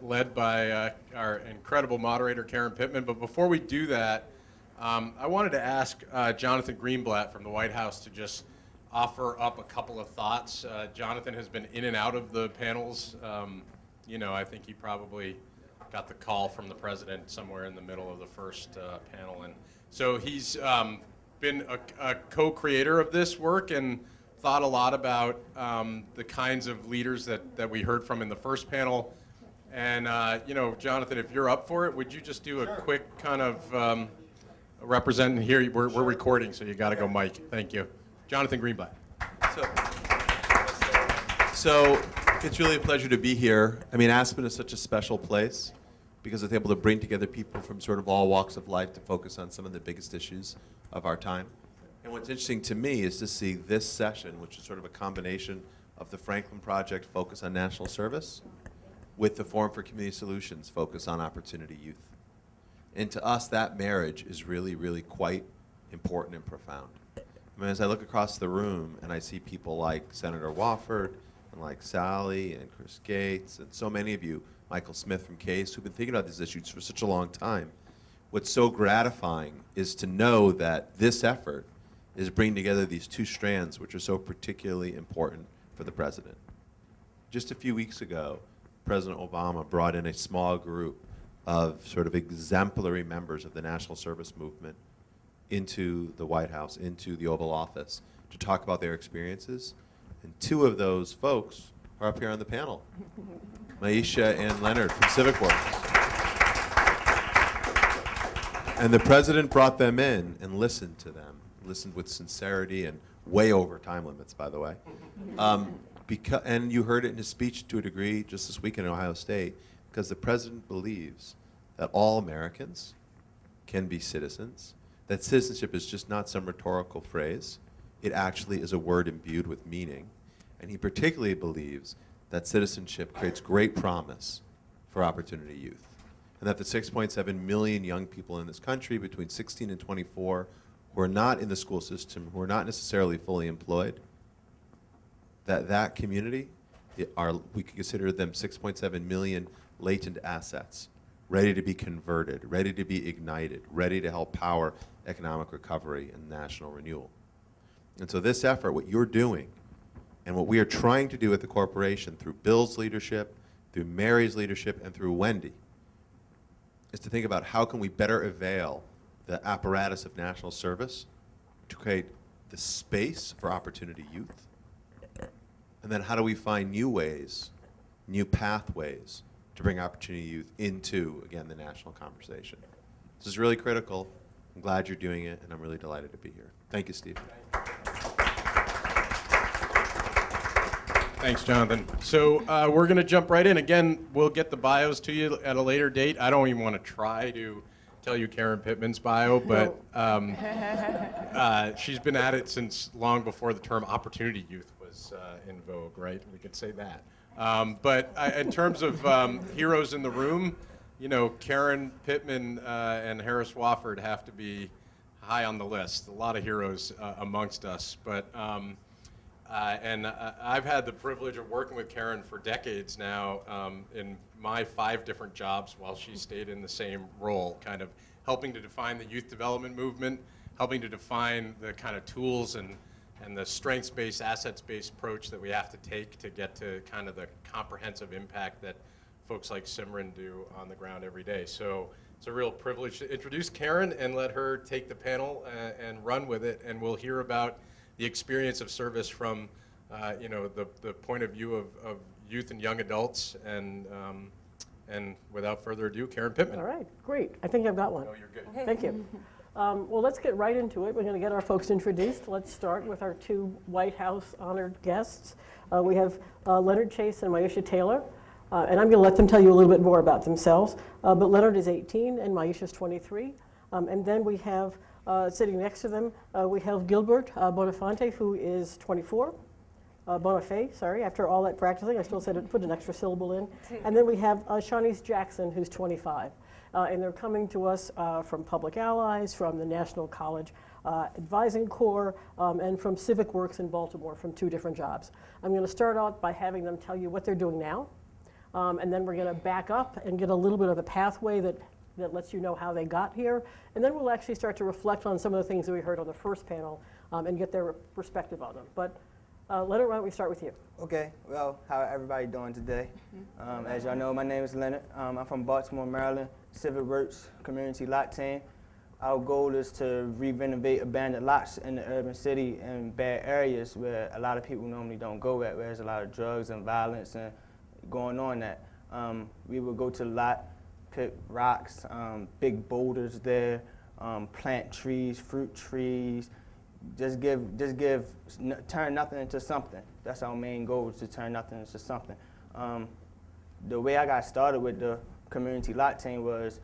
led by our incredible moderator, Karen Pittman. But before we do that, I wanted to ask Jonathan Greenblatt from the White House to just offer up a couple of thoughts. Jonathan has been in and out of the panels. You know, I think he probably got the call from the president somewhere in the middle of the first panel. And so he's been a co-creator of this work and thought a lot about the kinds of leaders that we heard from in the first panel. And, you know, Jonathan, if you're up for it, would you just do a quick kind of represent here? We're recording, so you got to go, Mike. Thank you. Jonathan Greenblatt. So it's really a pleasure to be here. I mean, Aspen is such a special place because it's able to bring together people from sort of all walks of life to focus on some of the biggest issues of our time. And what's interesting to me is to see this session, which is sort of a combination of the Franklin Project focus on national service with the Forum for Community Solutions focus on opportunity youth. And to us, that marriage is really, really quite important and profound. I mean, as I look across the room and I see people like Senator Wofford and like Sally and Chris Gates and so many of you, Michael Smith from CASE, who've been thinking about these issues for such a long time, what's so gratifying is to know that this effort is bringing together these two strands which are so particularly important for the president. Just a few weeks ago, President Obama brought in a small group of sort of exemplary members of the national service movement into the White House, into the Oval Office, to talk about their experiences. And two of those folks are up here on the panel, Myeasha and Leonard from Civic Works. And the president brought them in and listened to them, listened with sincerity and way over time limits, by the way. And you heard it in his speech to a degree just this week in Ohio State, because the president believes that all Americans can be citizens, that citizenship is just not some rhetorical phrase. It actually is a word imbued with meaning. And he particularly believes that citizenship creates great promise for opportunity youth. And that the 6.7 million young people in this country between 16 and 24 who are not in the school system, who are not necessarily fully employed, that community, we could consider them 6.7 million latent assets, ready to be converted, ready to be ignited, ready to help power economic recovery and national renewal. And so this effort, what you're doing, and what we are trying to do at the corporation through Bill's leadership, through Mary's leadership, and through Wendy, is to think about how can we better avail the apparatus of national service to create the space for opportunity youth, and then how do we find new ways, new pathways to bring opportunity youth into, again, the national conversation. This is really critical. I'm glad you're doing it, and I'm really delighted to be here. Thank you, Steve. Thanks, Jonathan. So we're going to jump right in. Again, we'll get the bios to you at a later date. I don't even want to try to tell you Karen Pittman's bio, but she's been at it since long before the term opportunity youth was in vogue, right? We could say that. But in terms of heroes in the room, you know, Karen Pittman and Harris Wofford have to be high on the list. A lot of heroes amongst us. But and I've had the privilege of working with Karen for decades now in my 5 different jobs while she stayed in the same role, kind of helping to define the youth development movement, helping to define the kind of tools and the strengths-based, assets-based approach that we have to take to get to kind of the comprehensive impact that folks like Simran do on the ground every day. So it's a real privilege to introduce Karen and let her take the panel and run with it, and we'll hear about the experience of service from you know, the point of view of youth and young adults. And without further ado, Karen Pittman. All right, great. I think I've got one. No, you're good. Thank you. Well, let's get right into it. We're going to get our folks introduced. Let's start with our 2 White House honored guests. We have Leonard Chase and Myeasha Taylor. And I'm going to let them tell you a little bit more about themselves. But Leonard is 18 and Myeasha is 23. And then we have, sitting next to them, we have Gilbert Bonafé, who is 24. Bonafé, sorry, after all that practicing, I still said it, put an extra syllable in. And then we have Shawnice Jackson, who's 25. And they're coming to us from Public Allies, from the National College Advising Corps, and from Civic Works in Baltimore, from 2 different jobs. I'm going to start out by having them tell you what they're doing now, and then we're going to back up and get a little bit of a pathway that lets you know how they got here. And then we'll actually start to reflect on some of the things that we heard on the first panel and get their perspective on them. But Leonard, why don't we start with you? Okay, well, how everybody doing today? As y'all know, my name is Leonard. I'm from Baltimore, Maryland, Civic Works Community Lot Team. Our goal is to re-renovate abandoned lots in the urban city and bad areas where a lot of people normally don't go at, where there's a lot of drugs and violence and going on at. We would go to the lot, pick rocks, big boulders there, plant trees, fruit trees, turn nothing into something. That's our main goal, is to turn nothing into something. The way I got started with the community lot team was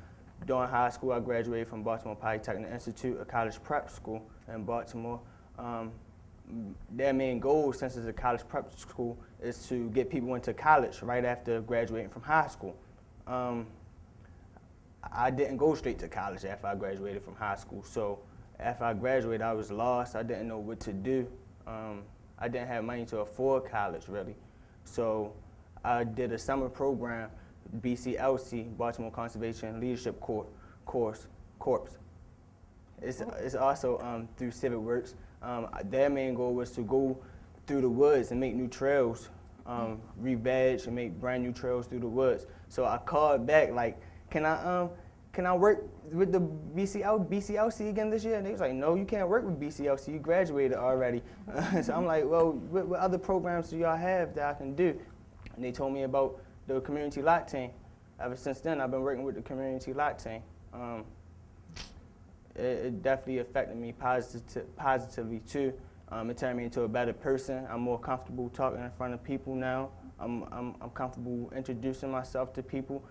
during high school. I graduated from Baltimore Polytechnic Institute, a college prep school in Baltimore. Their main goal, since it's a college prep school, is to get people into college right after graduating from high school. I didn't go straight to college after I graduated from high school, so after I graduated, I was lost. I didn't know what to do. I didn't have money to afford college, really. So I did a summer program, BCLC, Baltimore Conservation Leadership Corps. It's also through Civic Works. Their main goal was to go through the woods and make new trails, re-veg and make brand new trails through the woods. So I called back like, can I work with the BCLC again this year? And they was like, no, you can't work with BCLC. You graduated already. So I'm like, well, what other programs do y'all have that I can do? And they told me about the community lot team. Ever since then, I've been working with the community lot team. It definitely affected me positively too. It turned me into a better person. I'm more comfortable talking in front of people now. I'm comfortable introducing myself to people.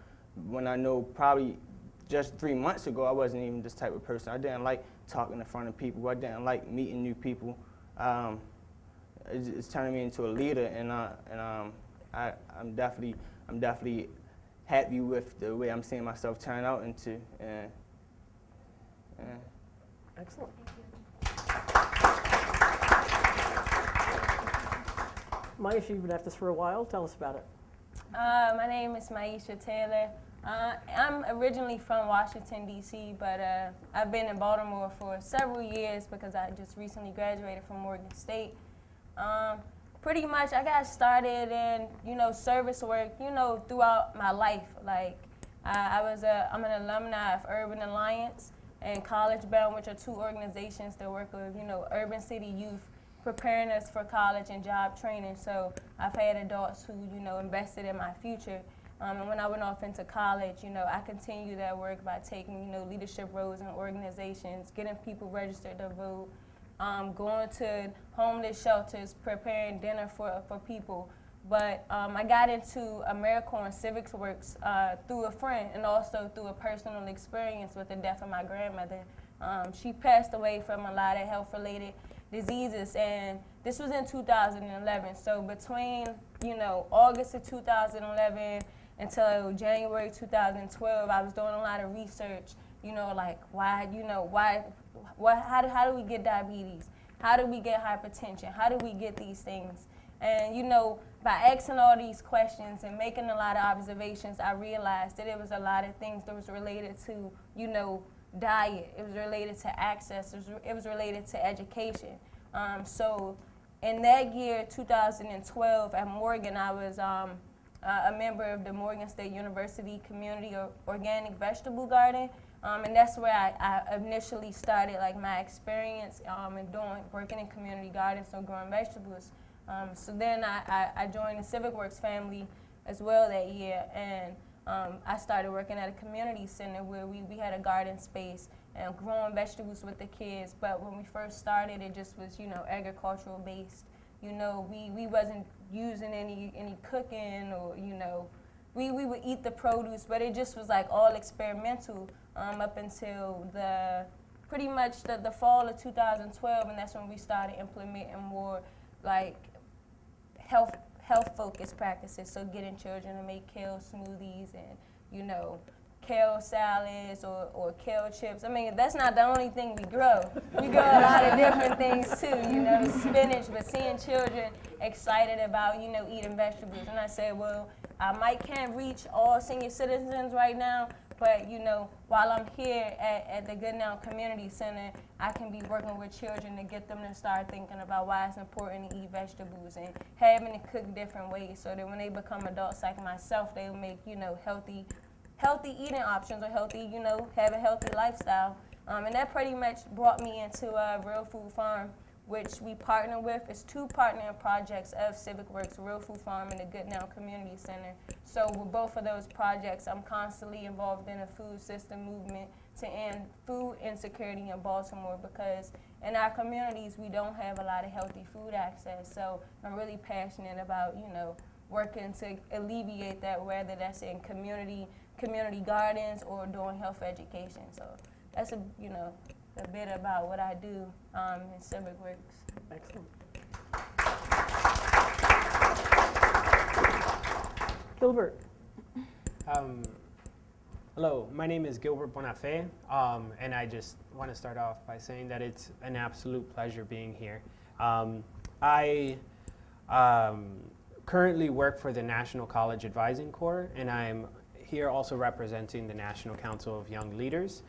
When I know probably just 3 months ago, I wasn't even this type of person. I didn't like talking in front of people. I didn't like meeting new people. It's turning me into a leader, and I'm definitely happy with the way I'm seeing myself turn out into. Excellent. Myeasha, you've been at this for a while. Tell us about it. My name is Myeasha Taylor. I'm originally from Washington, D.C., but I've been in Baltimore for several years because I just recently graduated from Morgan State. Pretty much, I got started in, service work, throughout my life. Like, I'm an alumni of Urban Alliance and College Bound, which are two organizations that work with, urban city youth, preparing us for college and job training. So I've had adults who, invested in my future. And when I went off into college, I continued that work by taking, leadership roles in organizations, getting people registered to vote, going to homeless shelters, preparing dinner for people. But I got into AmeriCorps and Civic Works through a friend and also through a personal experience with the death of my grandmother. She passed away from a lot of health-related diseases, and this was in 2011. So between, August of 2011 until January 2012, I was doing a lot of research, like how do we get diabetes? How do we get hypertension? How do we get these things? And, by asking all these questions and making a lot of observations, I realized that it was a lot of things that was related to, diet. It was related to access. It was related to education. So in that year, 2012, at Morgan, I was a member of the Morgan State University Community Organic Vegetable Garden. And that's where I initially started my experience working in community gardens, so growing vegetables. So then I joined the Civic Works family as well that year, and I started working at a community center where we had a garden space and growing vegetables with the kids. But when we first started, it just was, agricultural based. We wasn't using any cooking or, we would eat the produce, but it just was all experimental up until pretty much the fall of 2012, and that's when we started implementing more health-focused practices, so getting children to make kale smoothies and, kale salads or kale chips. I mean, that's not the only thing we grow. We grow a lot of different things too, spinach, but seeing children excited about, eating vegetables. And I said, well, I can't reach all senior citizens right now, but while I'm here at the Good Now Community Center, I can be working with children to get them to start thinking about why it's important to eat vegetables and having to cook different ways, so that when they become adults like myself, they'll make healthy eating options, or have a healthy lifestyle. And that pretty much brought me into Real Food Farm, which we partner with. It's 2 partnering projects of Civic Works, Real Food Farm and the Good Now Community Center. So with both of those projects, I'm constantly involved in a food system movement to end food insecurity in Baltimore, because in our communities, we don't have a lot of healthy food access. So I'm really passionate about, working to alleviate that, whether that's in community gardens or doing health education. So that's a bit about what I do in Civic Works. Excellent. Gilbert. Hello, my name is Gilbert Bonafé, and I just want to start off by saying that it's an absolute pleasure being here. I currently work for the National College Advising Corps, and I'm here also representing the National Council of Young Leaders.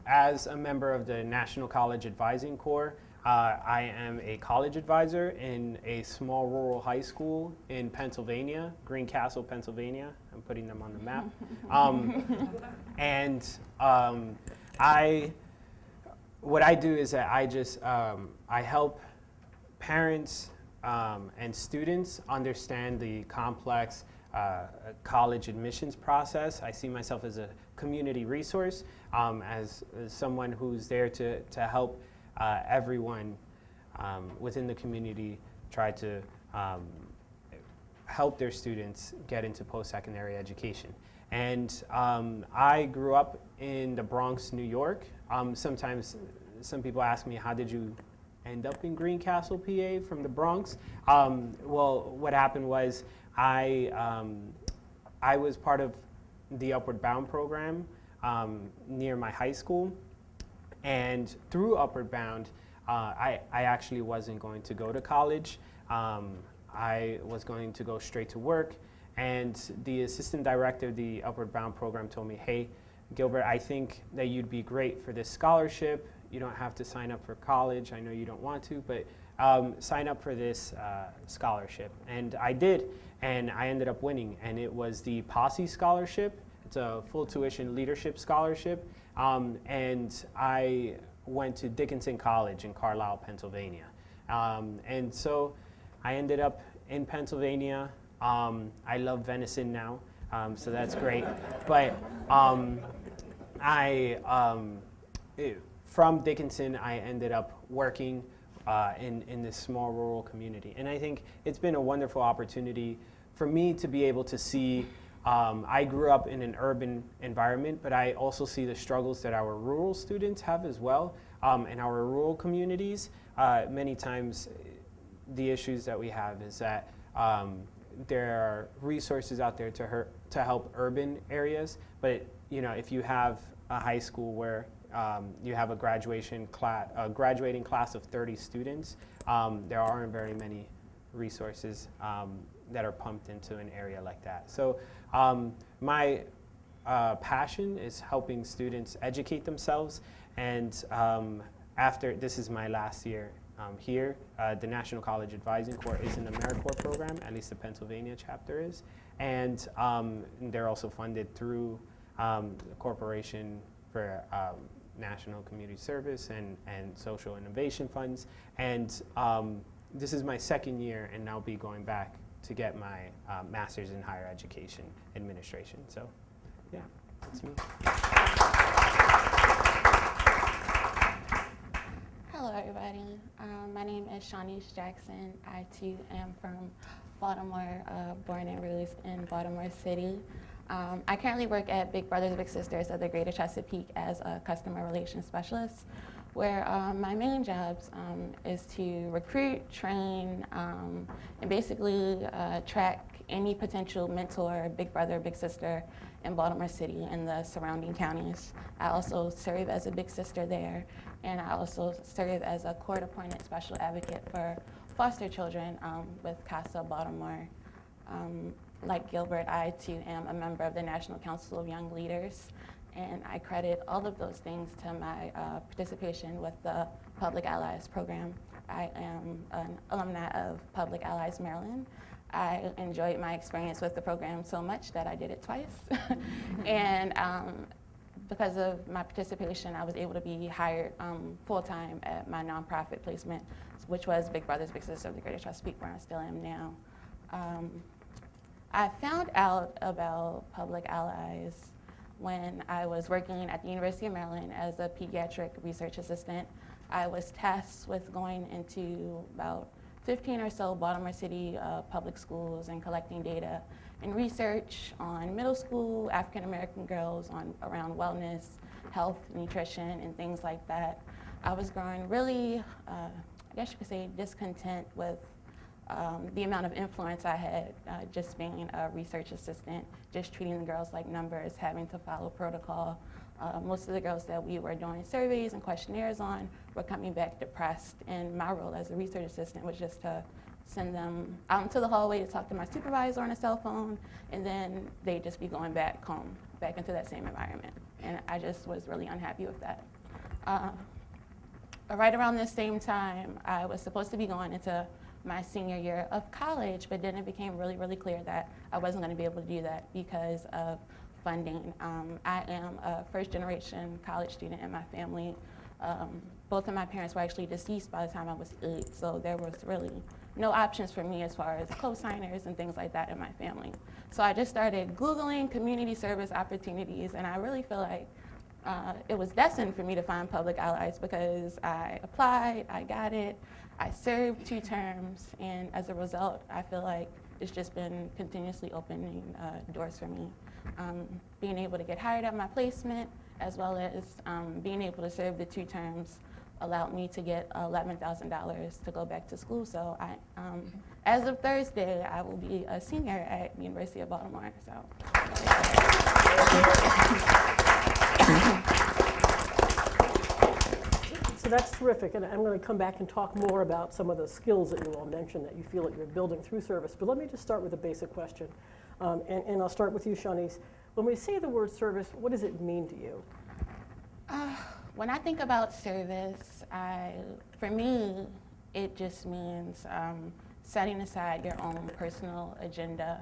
As a member of the National College Advising Corps, I am a college advisor in a small rural high school in Pennsylvania, Greencastle, Pennsylvania. I'm putting them on the map. What I do is that I help parents and students understand the complex college admissions process. I see myself as a community resource, as someone who's there to help everyone within the community try to help their students get into post-secondary education. And I grew up in the Bronx, New York. Sometimes some people ask me, how did you end up in Greencastle, PA from the Bronx? Well, what happened was I was part of the Upward Bound program near my high school. And through Upward Bound, I actually wasn't going to go to college. I was going to go straight to work. And the assistant director of the Upward Bound program told me, hey, Gilbert, I think that you'd be great for this scholarship. You don't have to sign up for college. I know you don't want to, but sign up for this scholarship. And I did, and I ended up winning. And it was the Posse Scholarship. It's a full tuition leadership scholarship. And I went to Dickinson College in Carlisle, Pennsylvania. And so I ended up in Pennsylvania. I love venison now, so that's great. But from Dickinson, I ended up working in this small rural community. And I think it's been a wonderful opportunity for me to be able to see. I grew up in an urban environment, but I also see the struggles that our rural students have as well in our rural communities. Many times the issues that we have is that there are resources out there to help urban areas, but if you have a high school where you have a graduating class of 30 students, there aren't very many resources that are pumped into an area like that. So my passion is helping students educate themselves, and after this is my last year here, the National College Advising Corps is an AmeriCorps program, at least the Pennsylvania chapter is, and they're also funded through the Corporation for National Community Service and Social Innovation Funds, and this is my second year, and I'll be going back to get my Master's in Higher Education Administration. So, yeah, that's me. Hello, everybody. My name is Shawnice Jackson. I, too, am from Baltimore, born and raised in Baltimore City. I currently work at Big Brothers Big Sisters of the Greater Chesapeake as a customer relations specialist, where my main jobs is to recruit, train, and basically track any potential mentor, big brother, big sister in Baltimore City and the surrounding counties. I also serve as a big sister there, and I also serve as a court-appointed special advocate for foster children with CASA Baltimore. like Gilbert, I too am a member of the National Council of Young Leaders, and I credit all of those things to my participation with the Public Allies program. I am an alumni of Public Allies Maryland. I enjoyed my experience with the program so much that I did it twice. And because of my participation, I was able to be hired full-time at my nonprofit placement, which was Big Brothers Big Sisters of the Greater Chesapeake, where I still am now. I found out about Public Allies when I was working at the University of Maryland as a pediatric research assistant. I was tasked with going into about 15 or so Baltimore City public schools and collecting data and research on middle school African American girls around wellness, health, nutrition, and things like that. I was growing really, I guess you could say, discontent with the amount of influence I had just being a research assistant, just treating the girls like numbers, having to follow protocol. Most of the girls that we were doing surveys and questionnaires on were coming back depressed, and my role as a research assistant was just to send them out into the hallway to talk to my supervisor on a cell phone, and then they'd just be going back home, back into that same environment. And I just was really unhappy with that. Right around this same time, I was supposed to be going into my senior year of college, but then it became really, really clear that I wasn't going to be able to do that because of funding. I am a first-generation college student in my family. Both of my parents were actually deceased by the time I was 8, so there was really no options for me as far as co-signers and things like that in my family. So I just started Googling community service opportunities, and I really feel like it was destined for me to find Public Allies because I applied, I got it, I served 2 terms, and as a result, I feel like it's just been continuously opening doors for me. Being able to get hired at my placement, as well as being able to serve the 2 terms, allowed me to get $11,000 to go back to school. So as of Thursday, I will be a senior at the University of Baltimore. So that's terrific, and I'm going to come back and talk more about some of the skills that you all mentioned that you feel that you're building through service. But let me just start with a basic question, and I'll start with you, Shawnice. When we say the word service, what does it mean to you? When I think about service, for me, it just means setting aside your own personal agenda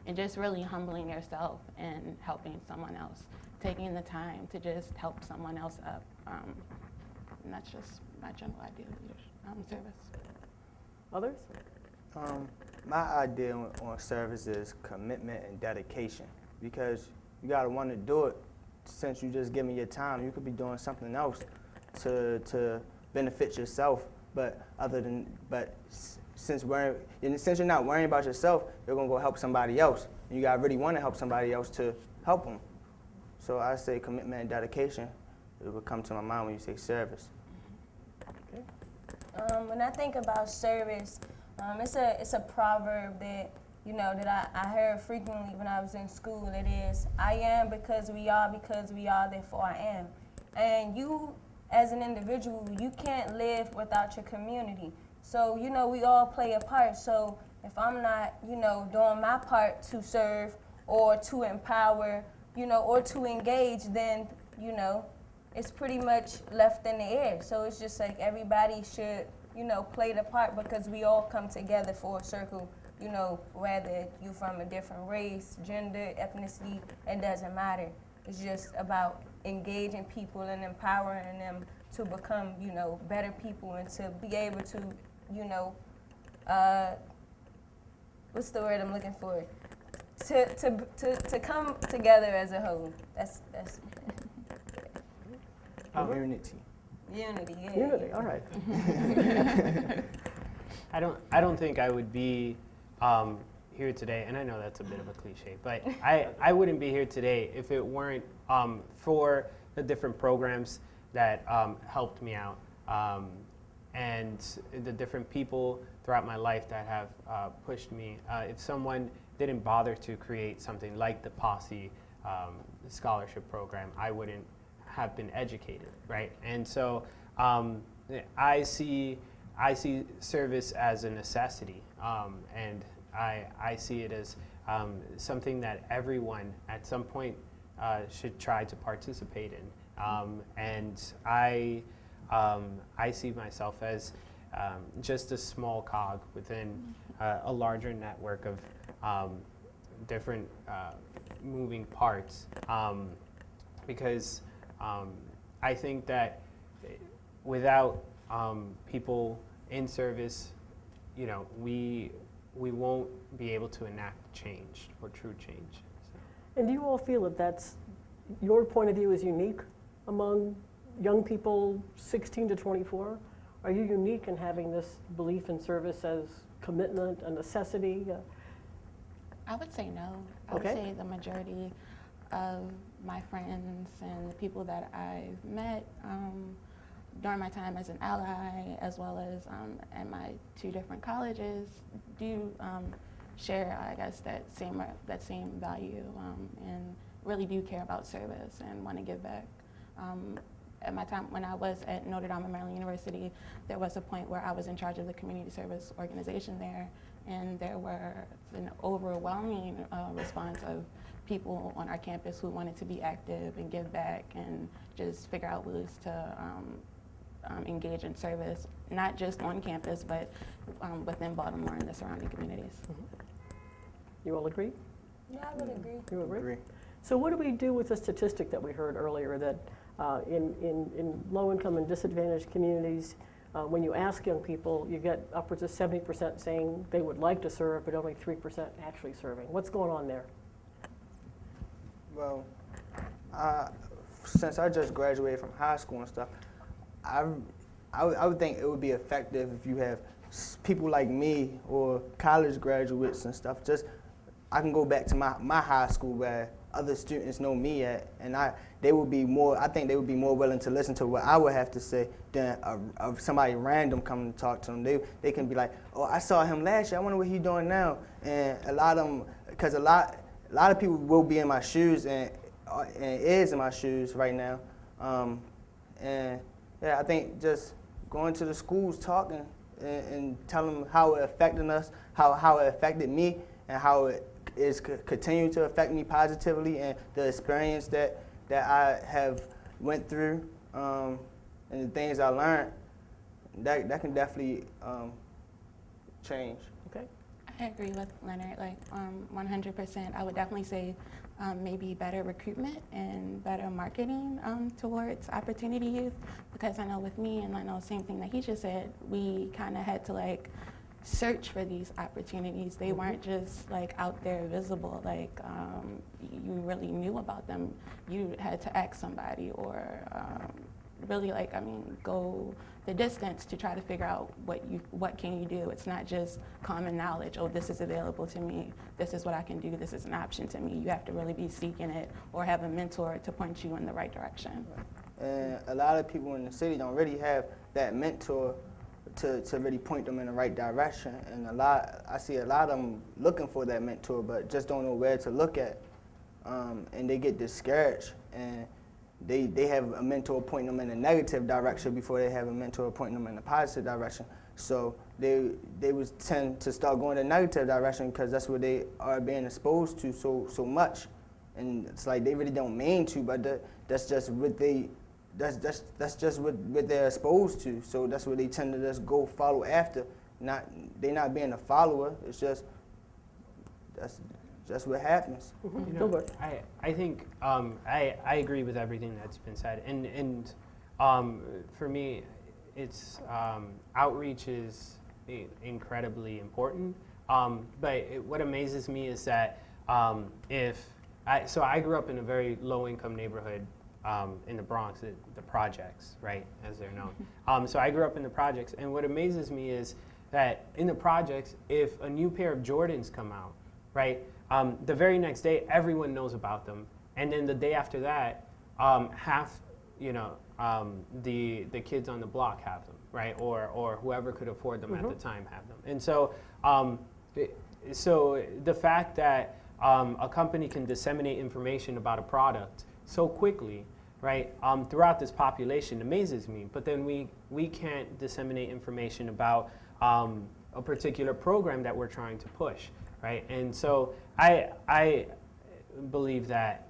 and just really humbling yourself and helping someone else, taking the time to just help someone else up. And that's just my general idea of service. Others? My idea on service is commitment and dedication, because you gotta want to do it. Since you just give me your time, you could be doing something else to benefit yourself. But since you're not worrying about yourself, you're gonna go help somebody else, and you gotta really want to help somebody else to help them. So I say commitment and dedication. It would come to my mind when you say service. Okay. When I think about service, it's a proverb that that I heard frequently when I was in school. It is, I am because we are, therefore I am. And you, as an individual, you can't live without your community. So, we all play a part. So if I'm not, doing my part to serve or to empower, or to engage, then, it's pretty much left in the air. So it's just like everybody should, play the part, because we all come together for a circle. Whether you're from a different race, gender, ethnicity, it doesn't matter. It's just about engaging people and empowering them to become, better people, and to be able to, what's the word I'm looking for? To come together as a whole. That's Unity. Unity, yeah. Unity, all right. I don't think I would be here today, and I know that's a bit of a cliche, but I wouldn't be here today if it weren't for the different programs that helped me out, and the different people throughout my life that have pushed me. If someone didn't bother to create something like the Posse scholarship program, I wouldn't have been educated, right? And so I see service as a necessity, and I see it as something that everyone at some point should try to participate in. And I see myself as just a small cog within a larger network of different moving parts, because I think that without people in service, you know, we won't be able to enact change or true change. So. And do you all feel that that's, your point of view is unique among young people 16 to 24? Are you unique in having this belief in service as commitment, a necessity? I would say no. I Okay. would say the majority of my friends and the people that I've met during my time as an ally, as well as at my 2 different colleges, do share, I guess, that same value and really do care about service and want to give back. At my time when I was at Notre Dame and Maryland University, there was a point where I was in charge of the community service organization there, and there were an overwhelming response of people on our campus who wanted to be active and give back and just figure out ways to engage in service, not just on campus, but within Baltimore and the surrounding communities. You all agree? Yeah, I would agree. You agree? Agree. So what do we do with the statistic that we heard earlier that in low-income and disadvantaged communities, when you ask young people, you get upwards of 70% saying they would like to serve, but only 3% actually serving. What's going on there? Well, since I just graduated from high school and stuff, I would think it would be effective if you have people like me or college graduates and stuff. Just I can go back to my high school where other students know me at, and they would be more. I think they would be more willing to listen to what I would have to say than somebody random coming to talk to them. They can be like, oh, I saw him last year. I wonder what he's doing now. And a lot of them, because a lot of people will be in my shoes and is in my shoes right now. And yeah, I think just going to the schools, talking and telling them how it affected us, how it affected me, and how it is continuing to affect me positively, and the experience that I have went through, and the things I learned, that can definitely change. Okay. I agree with Leonard, like 100%. I would definitely say maybe better recruitment and better marketing towards opportunity youth, because I know with me, and I know the same thing that he just said, we kind of had to like search for these opportunities. They weren't just like out there visible, like you really knew about them. You had to ask somebody or really like, I mean, go the distance to try to figure out what can you do. It's not just common knowledge, oh, this is available to me, this is what I can do, this is an option to me. You have to really be seeking it or have a mentor to point you in the right direction. And a lot of people in the city don't really have that mentor to really point them in the right direction. And I see a lot of them looking for that mentor, but just don't know where to look at. And they get discouraged, and they have a mentor pointing them in a negative direction before they have a mentor pointing them in a positive direction. So they would tend to start going the negative direction because that's what they are being exposed to so much. And it's like they really don't mean to, but that's just what that's just what they're exposed to. So that's what they tend to just go follow after. They're not being a follower. It's just that's what happens. You know, Gilbert. I think I agree with everything that's been said, and for me, it's outreach is incredibly important. But what amazes me is that so I grew up in a very low-income neighborhood in the Bronx, the projects, right, as they're known. So I grew up in the projects, and what amazes me is that in the projects, if a new pair of Jordans come out, right, the very next day, everyone knows about them, and then the day after that, half, the kids on the block have them, right, or whoever could afford them at the time have them, and so so the fact that a company can disseminate information about a product so quickly, right, throughout this population amazes me. But then we can't disseminate information about a particular program that we're trying to push, right? And so I believe that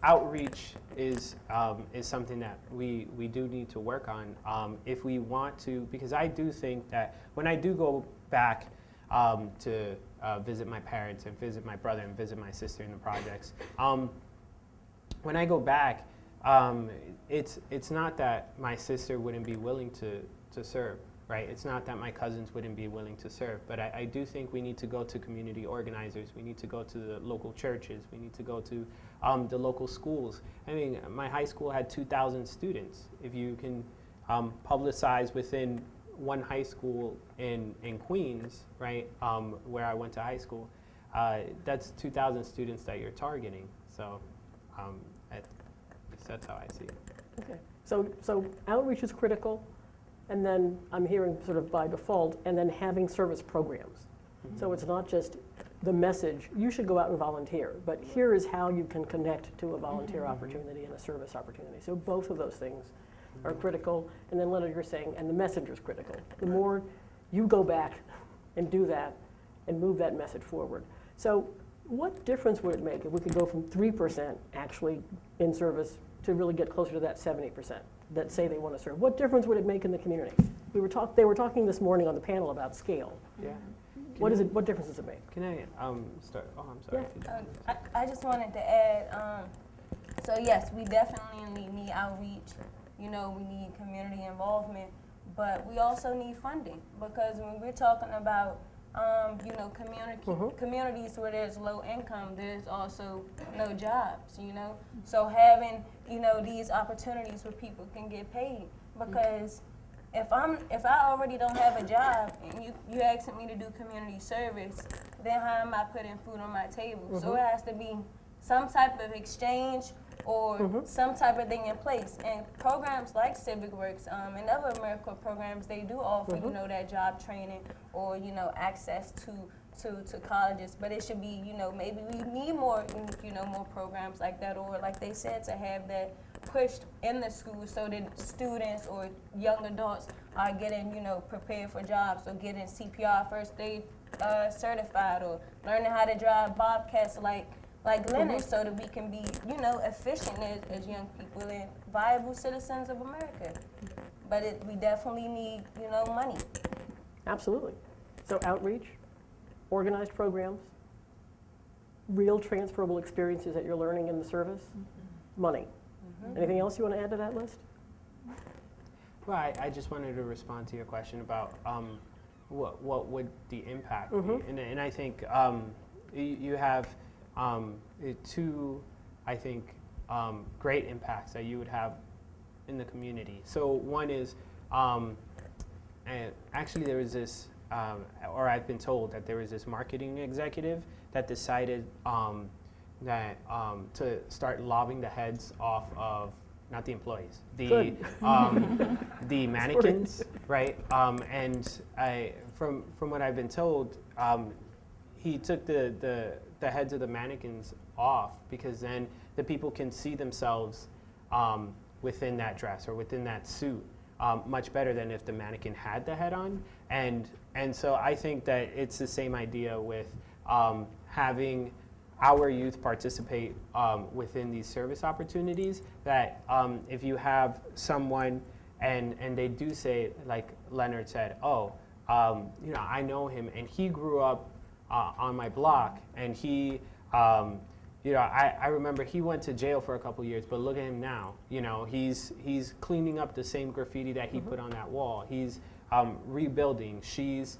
outreach is something that we do need to work on if we want to, because I do think that when I do go back to visit my parents and visit my brother and visit my sister in the projects, when I go back, it's not that my sister wouldn't be willing to serve, right? It's not that my cousins wouldn't be willing to serve, but I do think we need to go to community organizers. We need to go to the local churches. We need to go to the local schools. I mean, my high school had 2,000 students. If you can publicize within one high school in Queens, right, where I went to high school, that's 2,000 students that you're targeting. So that's how I see it. Okay. So outreach is critical, and then I'm hearing sort of by default, and then having service programs. So it's not just the message, you should go out and volunteer, but here is how you can connect to a volunteer opportunity and a service opportunity. So both of those things are critical. And then Leonard, you're saying, and the messenger is critical. The more you go back and do that and move that message forward. So what difference would it make if we could go from 3% actually in service to really get closer to that 70% that say they want to serve? What difference would it make in the community? They were talking this morning on the panel about scale. Yeah. What difference does it make? Can I start? Oh, I'm sorry. Yeah. I just wanted to add, so yes, we definitely need outreach. You know, we need community involvement, but we also need funding, because when we're talking about, you know, communities where there's low income, there's also no jobs, you know? So having, you know, these opportunities where people can get paid, because if I already don't have a job and you asking me to do community service, then how am I putting food on my table? So it has to be some type of exchange or some type of thing in place. And programs like Civic Works and other AmeriCorps programs, they do offer, you know, that job training or, you know, access to colleges. But it should be, you know, maybe we need more, you know, more programs like that, or like they said, to have that pushed in the schools so that students or young adults are getting, you know, prepared for jobs, or getting CPR first aid certified, or learning how to drive Bobcats like Leonard, so that we can be, you know, efficient as young people and viable citizens of America. But we definitely need, you know, money. Absolutely. So outreach, organized programs, real transferable experiences that you're learning in the service, money. Anything else you want to add to that list? Well, I just wanted to respond to your question about what would the impact be. And I think you have two, I think, great impacts that you would have in the community. So one is, and actually there was this, or I've been told that there was this marketing executive that decided that to start lobbing the heads off of, not the employees, the mannequins, right? And from what I've been told, he took the heads of the mannequins off, because then the people can see themselves within that dress or within that suit much better than if the mannequin had the head on. And so I think that it's the same idea with having our youth participate within these service opportunities, that if you have someone and they do say, like Leonard said, oh, you know, I know him and he grew up on my block, and he, you know, I remember he went to jail for a couple years, but look at him now. You know, he's cleaning up the same graffiti that he put on that wall. He's rebuilding. She's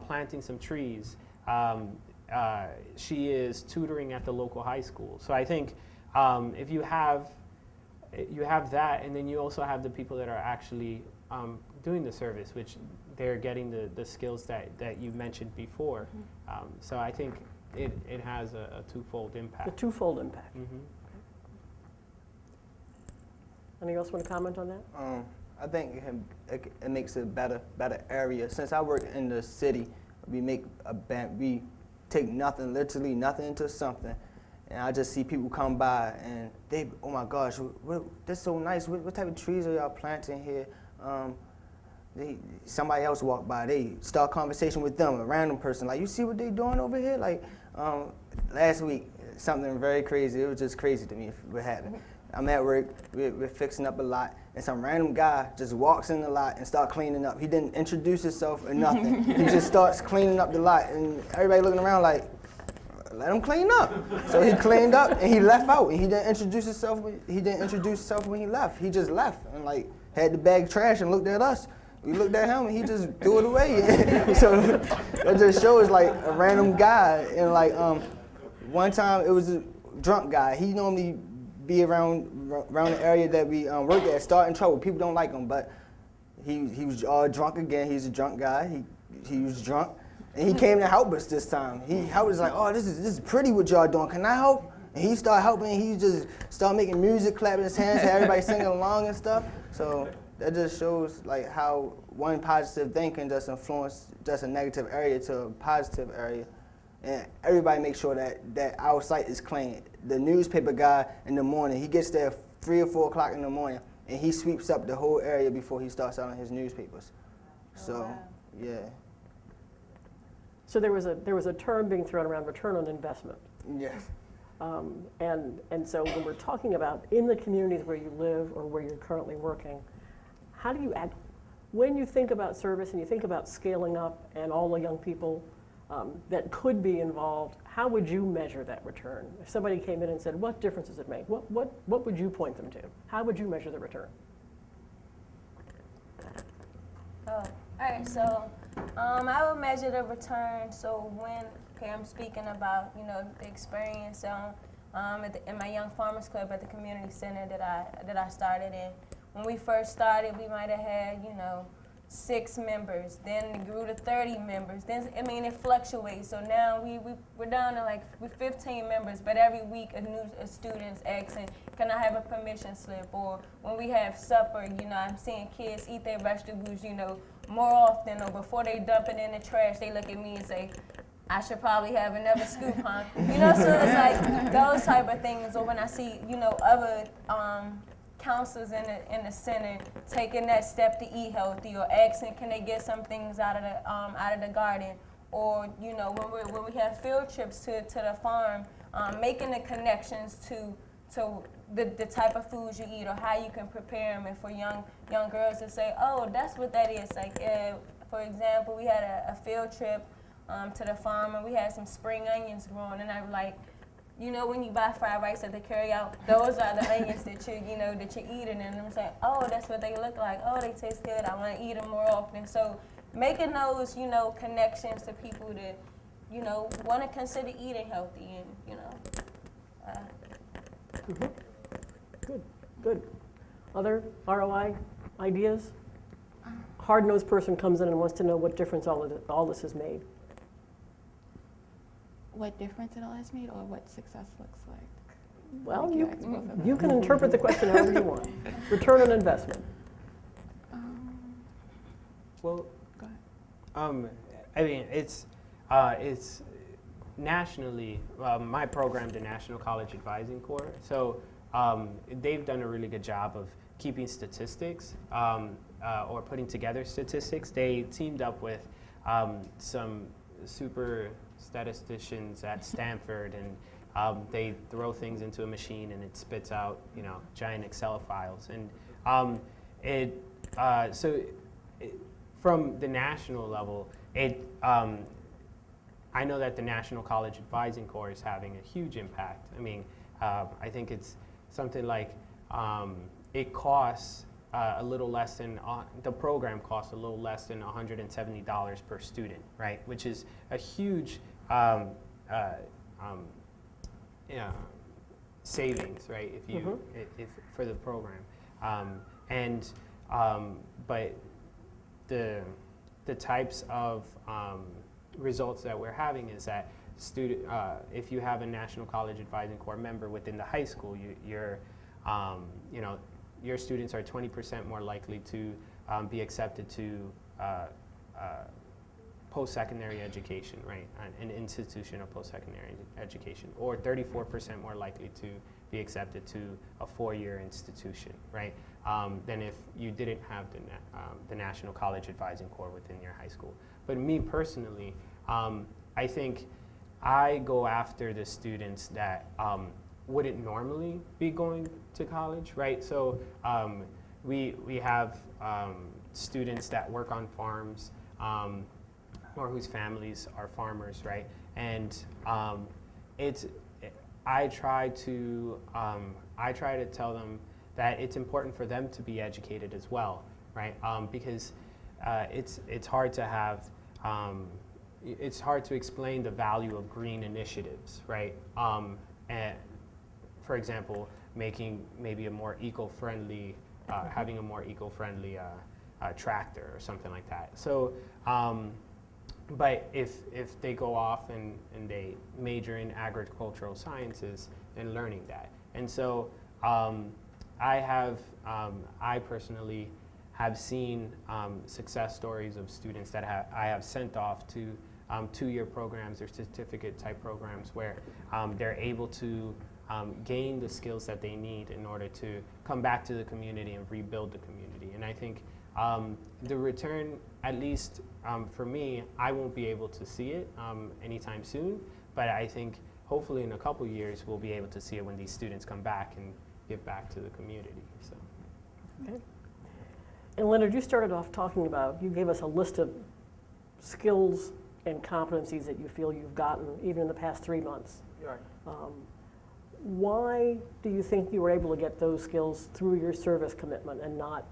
planting some trees. She is tutoring at the local high school. So I think if you have that, and then you also have the people that are actually doing the service, which they're getting the skills that you mentioned before. So I think it has a twofold impact. The twofold impact. Anyone else want to comment on that? I think it makes it better area. Since I work in the city, we take nothing, literally nothing, into something. And I just see people come by and they, oh my gosh, that's so nice. What type of trees are y'all planting here? somebody else walk by, they start conversation with them, a random person, like, you see what they doing over here? Like, last week, something very crazy. It was just crazy to me what happened. I'm at work, we're fixing up a lot, and some random guy just walks in the lot and start cleaning up. He didn't introduce himself or nothing. He just starts cleaning up the lot, and everybody looking around like, let him clean up. So he cleaned up and he left out, and he didn't introduce himself when he left. He just left and like had the bag of trash and looked at us. We looked at him and he just threw it away. So that just shows like a random guy. And like one time it was a drunk guy. He normally be around the area that we work at, starting trouble. People don't like him, but he was drunk again. He's a drunk guy. He was drunk. And he came to help us this time. He helped us like, oh, this is pretty what y'all doing. Can I help? And he started helping. He just started making music, clapping his hands, had everybody singing along and stuff. So that just shows like how one positive thing can just influence just a negative area to a positive area. And everybody make sure that our site is clean. The newspaper guy in the morning, he gets there 3 or 4 o'clock in the morning, and he sweeps up the whole area before he starts selling his newspapers. So, wow. yeah. So there was a term being thrown around, return on investment. Yes. And so when we're talking about in the communities where you live or where you're currently working, how do you act, when you think about service and you think about scaling up and all the young people that could be involved, how would you measure that return? If somebody came in and said, what difference does it make? What would you point them to? How would you measure the return? Oh, all right, so I would measure the return. So when, I'm speaking about, the experience in my Young Farmers Club at the community center that I started in. When we first started, we might have had, 6 members. Then it grew to 30 members. Then, it fluctuates. So now we're down to we're 15 members, but every week a student's asking, can I have a permission slip? Or when we have supper, I'm seeing kids eat their vegetables, more often, or before they dump it in the trash, they look at me and say, I should probably have another scoop, huh? So it's like those type of things. Or when I see, other counselors in the center taking that step to eat healthy, or asking, can they get some things out of the garden? Or when we have field trips to the farm, making the connections to the type of foods you eat or how you can prepare them, and for young girls to say, oh, that's what that is. Like, for example, we had a field trip to the farm, and we had some spring onions growing, and I'm like, when you buy fried rice at the carryout, those are the onions that you're eating, and I'm saying, oh, that's what they look like. Oh, they taste good. I want to eat them more often. So making those, connections to people that, want to consider eating healthy, and Good. Other ROI ideas? Hard-nosed person comes in and wants to know what difference all this has made. What difference it all has made, or what success looks like? Well, Like, ask both of them. you can interpret the question however you want. Return on investment. Well, Go ahead. it's nationally, my program, the National College Advising Corps, so they've done a really good job of keeping statistics or putting together statistics. They teamed up with some super statisticians at Stanford, and they throw things into a machine and it spits out, giant Excel files. And from the national level, I know that the National College Advising Corps is having a huge impact. I think it's something like it costs a little less than, the program costs a little less than $170 per student, right? Which is a huge savings, right? If you, if for the program, but the types of results that we're having is that if you have a National College Advising Corps member within the high school, your students are 20% more likely to be accepted to post-secondary education, right? An institution of post-secondary education, or 34% more likely to be accepted to a 4-year institution, right? Than if you didn't have the National College Advising Corps within your high school. But me personally, I think I go after the students that wouldn't normally be going to college, right? So we have students that work on farms, or whose families are farmers, right? And I try to tell them that it's important for them to be educated as well, right? Because it's hard to have, it's hard to explain the value of green initiatives, right? And for example, making maybe a more eco-friendly, having a more eco-friendly tractor or something like that. So, but if they go off and they major in agricultural sciences, then learning that. And so I personally have seen success stories of students that I have sent off to 2-year programs or certificate type programs where they're able to gain the skills that they need in order to come back to the community and rebuild the community. And I think the return, at least for me, I won't be able to see it anytime soon, but I think hopefully in a couple years we'll be able to see it when these students come back and give back to the community. So. Okay. And Leonard, you started off talking about, you gave us a list of skills and competencies that you feel you've gotten even in the past 3 months. Right. Why do you think you were able to get those skills through your service commitment and not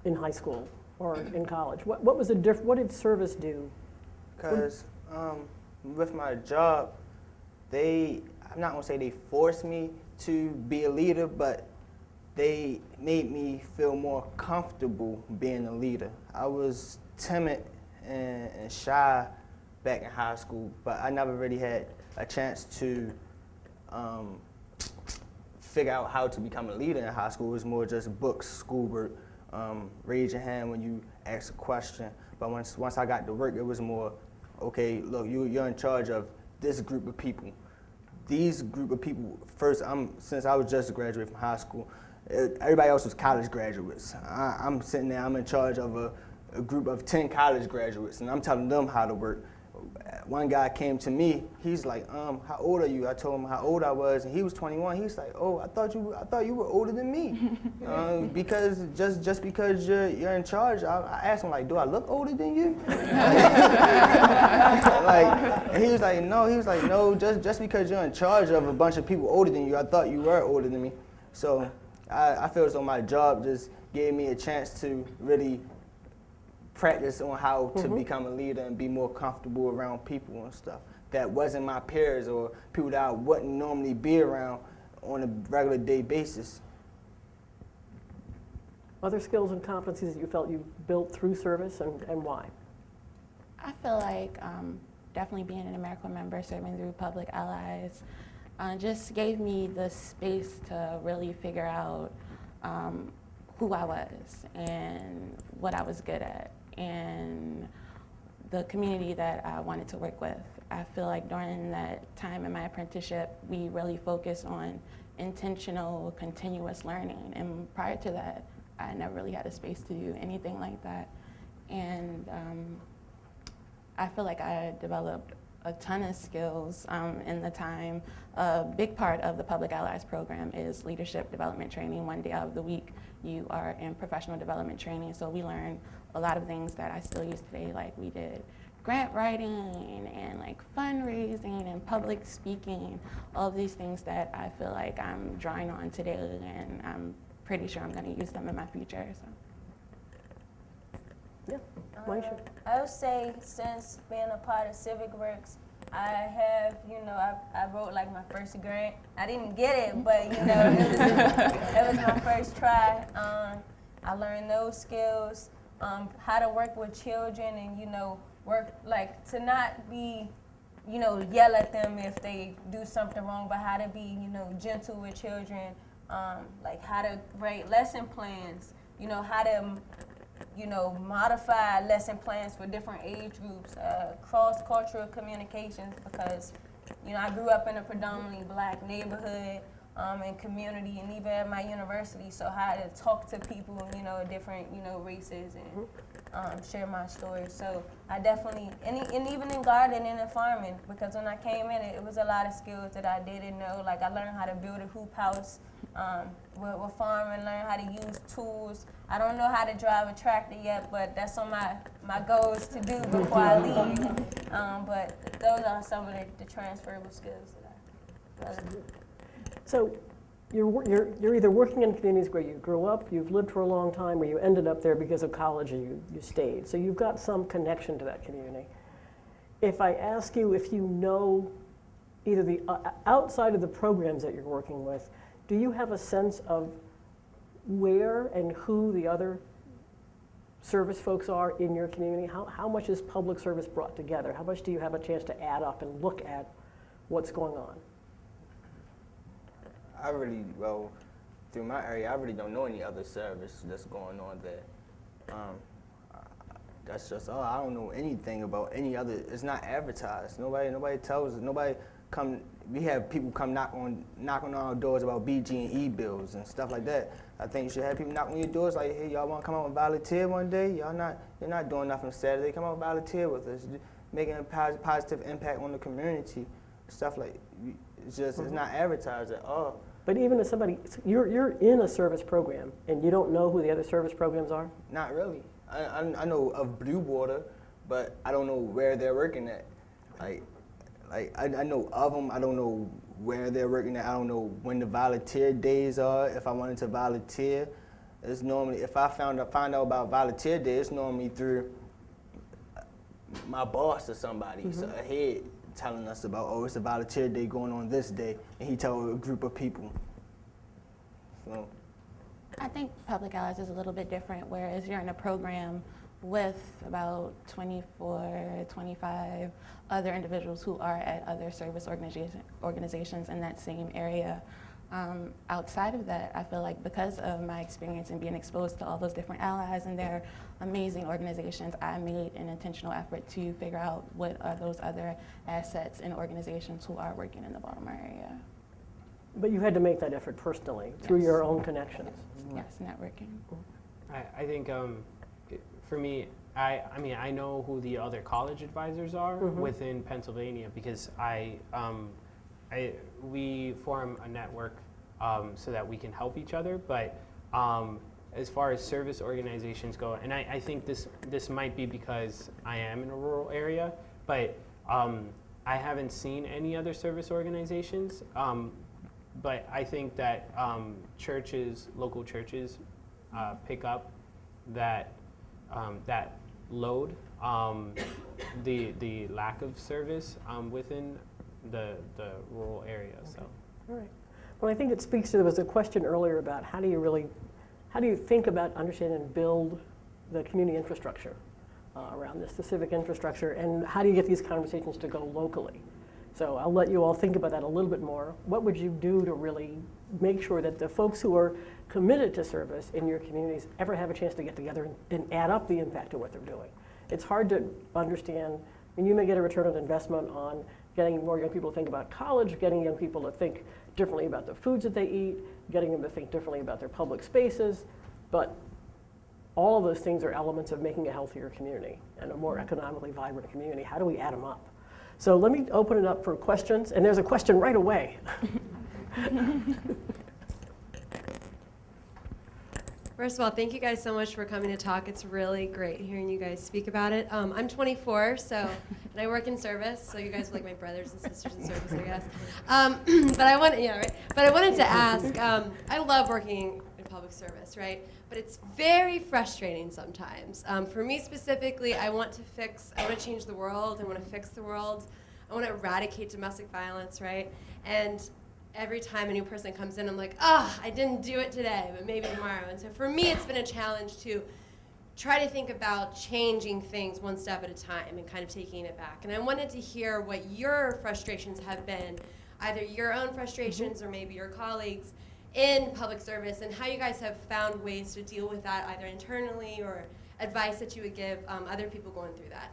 in high school or in college? What was the what did service do? Because with my job, I'm not gonna say they forced me to be a leader, but they made me feel more comfortable being a leader. I was timid and shy back in high school, but I never really had a chance to figure out how to become a leader in high school. It was more just books, schoolwork, raise your hand when you ask a question. But once I got to work, it was more, okay, look, you're in charge of this group of people. These group of people, since I was just graduated from high school, everybody else was college graduates. I'm sitting there, I'm in charge of a group of 10 college graduates, and I'm telling them how to work. One guy came to me, he's like, how old are you? I told him how old I was, and he was 21. He's like, oh, I thought you were older than me. Because just because you're in charge, I asked him, like, do I look older than you? And he was like, no, just because you're in charge of a bunch of people older than you, I thought you were older than me. So I feel as though my job just gave me a chance to really practice on how to become a leader and be more comfortable around people and stuff that wasn't my peers or people that I wouldn't normally be around on a regular day basis. Other skills and competencies that you felt you built through service and why? I feel like definitely being an AmeriCorps member, serving through Public Allies, just gave me the space to really figure out who I was and what I was good at and the community that I wanted to work with. I feel like during that time in my apprenticeship, we really focused on intentional, continuous learning. And prior to that, I never really had a space to do anything like that. And I feel like I developed a ton of skills in the time. A big part of the Public Allies program is leadership development training. 1 day out of the week, you are in professional development training. So we learn a lot of things that I still use today, like we did grant writing and like fundraising and public speaking, all of these things that I feel like I'm drawing on today, and I'm pretty sure I'm going to use them in my future. So. Yeah, Myeasha. I would say since being a part of Civic Works, I have, I wrote like my first grant. I didn't get it, but it was my first try. I learned those skills, how to work with children and, work, like to not be, yell at them if they do something wrong, but how to be, gentle with children, like how to write lesson plans, how to you know, modify lesson plans for different age groups, cross-cultural communications, because, you know, I grew up in a predominantly black neighborhood and community, and even at my university, so how to talk to people, you know, different, you know, races and share my story. So I definitely, and even in gardening and farming, because when I came in, it was a lot of skills that I didn't know. Like I learned how to build a hoop house with farming, learn how to use tools. I don't know how to drive a tractor yet, but that's on my goals to do before I leave. But those are some of the transferable skills that I learned. So you're either working in communities where you grew up, you've lived for a long time, or you ended up there because of college and you stayed. So you've got some connection to that community. If I ask you if you know either the outside of the programs that you're working with, do you have a sense of where and who the other service folks are in your community? How much is public service brought together? How much do you have a chance to add up and look at what's going on? Well, through my area, I really don't know any other service that's going on there. That's just all. I don't know anything about any other. It's not advertised. Nobody tells us. We have people come knock on our doors about BG&E bills and stuff like that. I think you should have people knock on your doors like, hey, y'all want to come out and volunteer one day? You're not doing nothing Saturday. Come out and volunteer with us, making a positive impact on the community. Stuff like it's not advertised at all. But even if you're in a service program and you don't know who the other service programs are? Not really. I know of Blue Water, but I don't know where they're working at. I know of them. I don't know where they're working at. I don't know when the volunteer days are. If I wanted to volunteer, it's normally, if I find out about volunteer day, it's normally through my boss or somebody, so a head telling us about, oh, it's a volunteer day going on this day, and he tell a group of people. So I think public allies is a little bit different, whereas you're in a program with about 24, 25 other individuals who are at other service organizations in that same area. Outside of that, I feel like because of my experience and being exposed to all those different allies and their amazing organizations, I made an intentional effort to figure out what are those other assets and organizations who are working in the Baltimore area. But you had to make that effort personally through your own connections. Yes, networking. I think for me, I know who the other college advisors are within Pennsylvania because we form a network so that we can help each other. But as far as service organizations go, and I think this might be because I am in a rural area, but I haven't seen any other service organizations. But I think that local churches, pick up that load, the lack of service within the rural area. Okay. So, all right. Well, I think it speaks to, there was a question earlier about how do you think about, understand, and build the community infrastructure around this, the civic infrastructure, and how do you get these conversations to go locally? So I'll let you all think about that a little bit more. What would you do to really make sure that the folks who are committed to service in your communities ever have a chance to get together and add up the impact of what they're doing? It's hard to understand. I mean, you may get a return on investment on getting more young people to think about college, getting young people to think differently about the foods that they eat, getting them to think differently about their public spaces, but all of those things are elements of making a healthier community and a more economically vibrant community. How do we add them up? So let me open it up for questions, and there's a question right away. First of all, thank you guys so much for coming to talk. It's really great hearing you guys speak about it. I'm 24, and I work in service, so you guys are like my brothers and sisters in service, I guess. But I wanted to ask, I love working in public service, right? But it's very frustrating sometimes. For me specifically, I want to change the world, I want to fix the world, I want to eradicate domestic violence, right? And every time a new person comes in, I'm like, I didn't do it today, but maybe tomorrow. And so for me, it's been a challenge to try to think about changing things one step at a time and kind of taking it back. And I wanted to hear what your frustrations have been, either your own frustrations or maybe your colleagues in public service, and how you guys have found ways to deal with that either internally or advice that you would give other people going through that?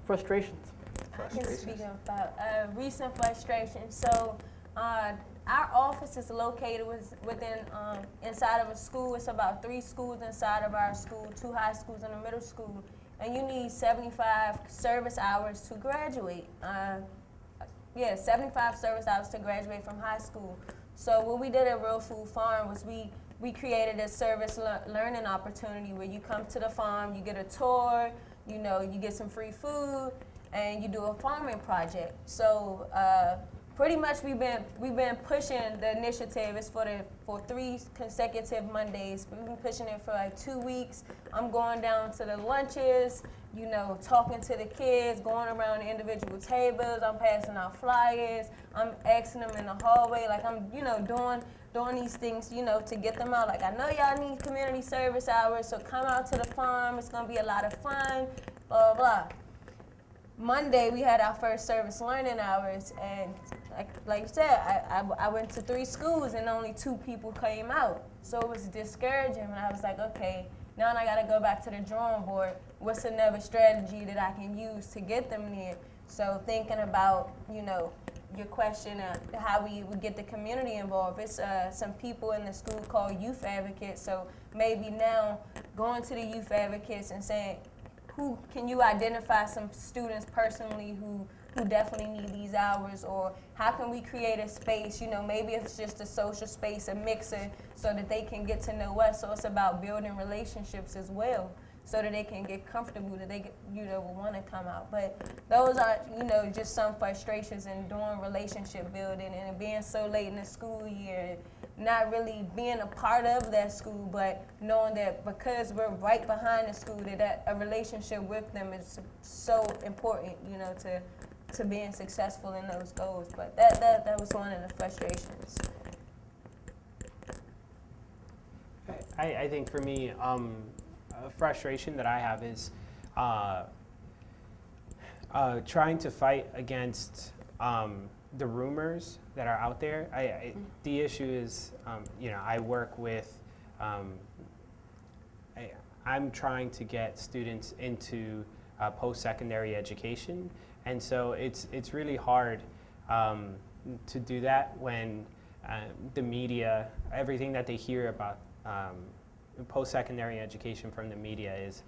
Frustrations. I can speak about recent frustrations. So our office is located within inside of a school. It's about 3 schools inside of our school, 2 high schools and a middle school. And you need 75 service hours to graduate. 75 service hours to graduate from high school. So what we did at Real Food Farm was we created a service learning opportunity where you come to the farm, you get a tour, you get some free food, and you do a farming project. So pretty much we've been pushing the initiative. It's for 3 consecutive Mondays. We've been pushing it for like 2 weeks. I'm going down to the lunches, talking to the kids, going around the individual tables. I'm passing out flyers. I'm asking them in the hallway, like I'm, doing these things, to get them out. Like, I know y'all need community service hours, so come out to the farm. It's gonna be a lot of fun, blah, blah, blah. Monday, we had our first service learning hours, and like you said, I went to 3 schools and only 2 people came out. So it was discouraging, and I was like, okay, now I gotta go back to the drawing board. What's another strategy that I can use to get them there? So thinking about, your question, how we would get the community involved. It's some people in the school called youth advocates. So maybe now going to the youth advocates and saying, who can you identify some students personally who definitely need these hours, or how can we create a space, maybe it's just a social space, a mixer, so that they can get to know us. So it's about building relationships as well, so that they can get comfortable, that they will want to come out. But those are, just some frustrations in doing relationship building and being so late in the school year, not really being a part of that school, but knowing that because we're right behind the school, that a relationship with them is so important, to being successful in those goals. But that was one of the frustrations. I think for me, a frustration that I have is trying to fight against the rumors that are out there. The issue is, I work with, I'm trying to get students into post-secondary education, and so it's really hard to do that when the media, everything that they hear about post-secondary education from the media is,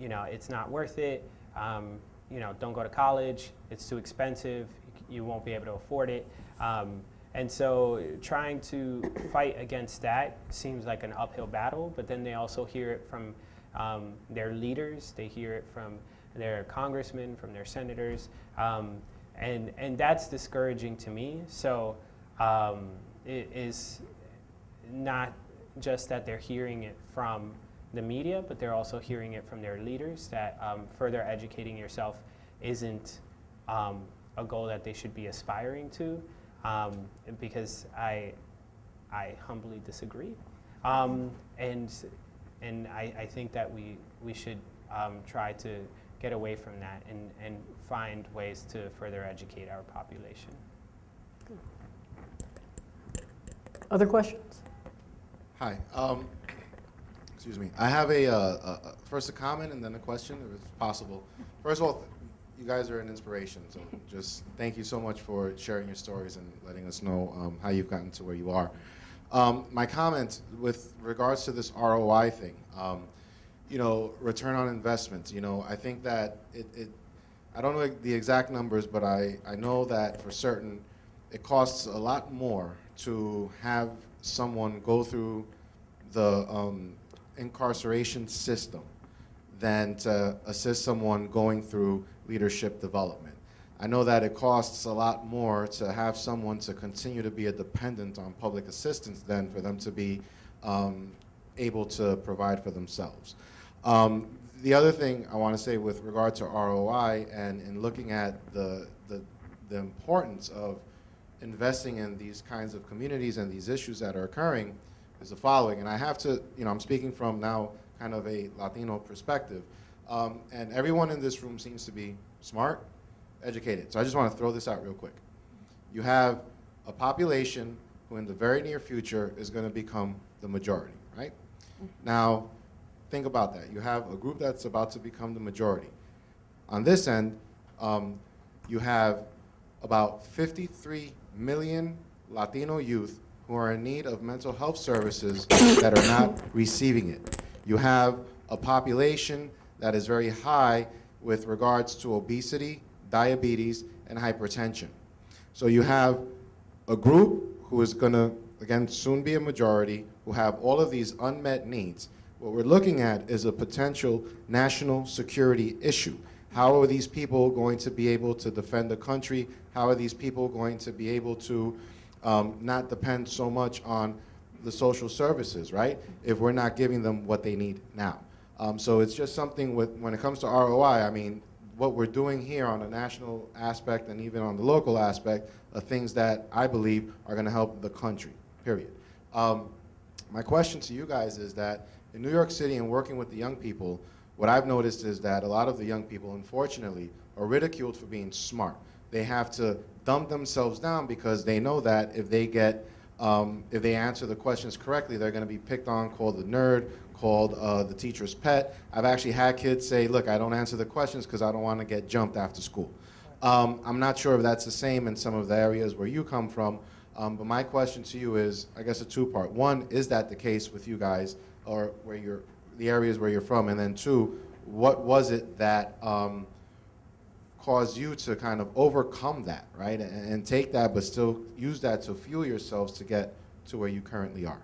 it's not worth it, don't go to college, it's too expensive, you won't be able to afford it. And so trying to fight against that seems like an uphill battle, but then they also hear it from their leaders, they hear it from their congressmen, from their senators, and that's discouraging to me. So it is not just that they're hearing it from the media, but they're also hearing it from their leaders, that further educating yourself isn't a goal that they should be aspiring to, because I humbly disagree. And I think that we should try to get away from that and find ways to further educate our population. Other questions? Hi. Excuse me. I have first a comment and then a question, if it's possible. First of all, you guys are an inspiration, so just thank you so much for sharing your stories and letting us know how you've gotten to where you are. My comment with regards to this ROI thing, return on investment, I think that I don't know the exact numbers, but I know that for certain it costs a lot more to have someone go through the incarceration system than to assist someone going through leadership development. I know that it costs a lot more to have someone to continue to be a dependent on public assistance than for them to be able to provide for themselves. The other thing I want to say with regard to ROI and in looking at the importance of investing in these kinds of communities and these issues that are occurring is the following. And I have to, I'm speaking from now kind of a Latino perspective. And everyone in this room seems to be smart, educated. So I just want to throw this out real quick. You have a population who in the very near future is going to become the majority, right? Now, think about that. You have a group that's about to become the majority. On this end, you have about 53 million Latino youth who are in need of mental health services that are not receiving it. You have a population that is very high with regards to obesity, diabetes, and hypertension. So you have a group who is going to, again, soon be a majority, who have all of these unmet needs. What we're looking at is a potential national security issue. How are these people going to be able to defend the country? How are these people going to be able to not depend so much on the social services, right? If we're not giving them what they need now. So it's just something when it comes to ROI, I mean, what we're doing here on a national aspect and even on the local aspect are things that I believe are going to help the country, period. My question to you guys is that in New York City and working with the young people, what I've noticed is that a lot of the young people, unfortunately, are ridiculed for being smart. They have to dumb themselves down because they know that if they answer the questions correctly, they're going to be picked on, called the nerd, called the teacher's pet. I've actually had kids say, look, I don't answer the questions because I don't want to get jumped after school. I'm not sure if that's the same in some of the areas where you come from, but my question to you is, I guess, a two-part. One, is that the case with you guys, or the areas where you're from? And then two, what was it that caused you to kind of overcome that, right? And take that, but still use that to fuel yourselves to get to where you currently are?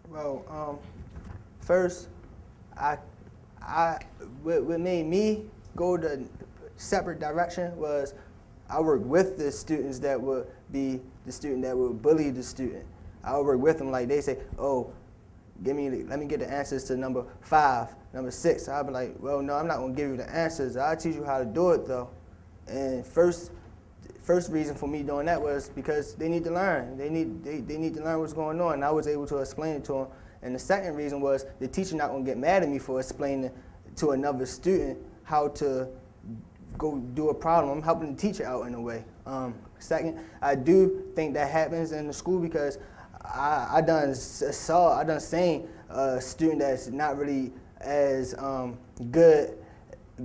Well, first, what made me go the separate direction was I worked with the students that would be the student that would bully the student. I would work with them like they say, oh, let me get the answers to number 5, number 6. I'd be like, well, no, I'm not gonna give you the answers. I'll teach you how to do it though. And first reason for me doing that was because they need to learn. They need to learn what's going on, and I was able to explain it to them. And the second reason was the teacher not gonna get mad at me for explaining to another student how to go do a problem. I'm helping the teacher out in a way. Second, I do think that happens in the school because I done seen a student that's not really as good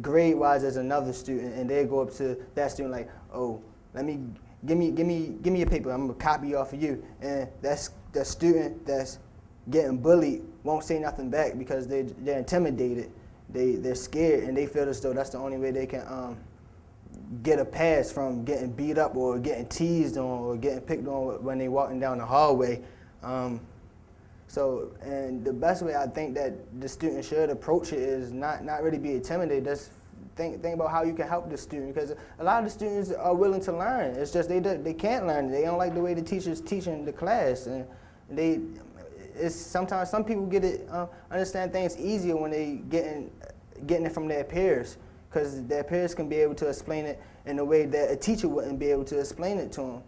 grade-wise as another student, and they go up to that student like, oh, give me a paper. I'm gonna copy off of you, and that's the student that's getting bullied won't say nothing back because they're intimidated. They're scared, and they feel as though that's the only way they can get a pass from getting beat up or getting teased on or getting picked on when they're walking down the hallway. So, and the best way I think that the student should approach it is not really be intimidated. Just think about how you can help the student, because a lot of the students are willing to learn. It's just they can't learn. They don't like the way the teacher's teaching the class, and sometimes some people understand things easier when they getting it from their peers, because their peers can be able to explain it in a way that a teacher wouldn't be able to explain it to them.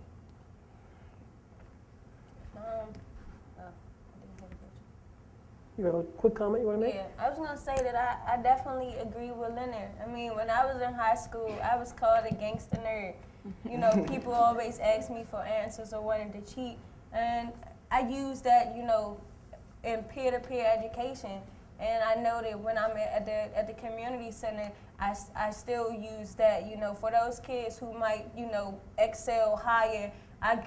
You have a quick comment you want to make? Yeah, I was going to say that I definitely agree with Leonard. I mean, when I was in high school, I was called a gangster nerd. You know, people always asked me for answers or wanted to cheat. And I use that, you know, in peer-to-peer education. And I know that when I'm at the community center, I still use that, you know, for those kids who might, you know, excel higher. I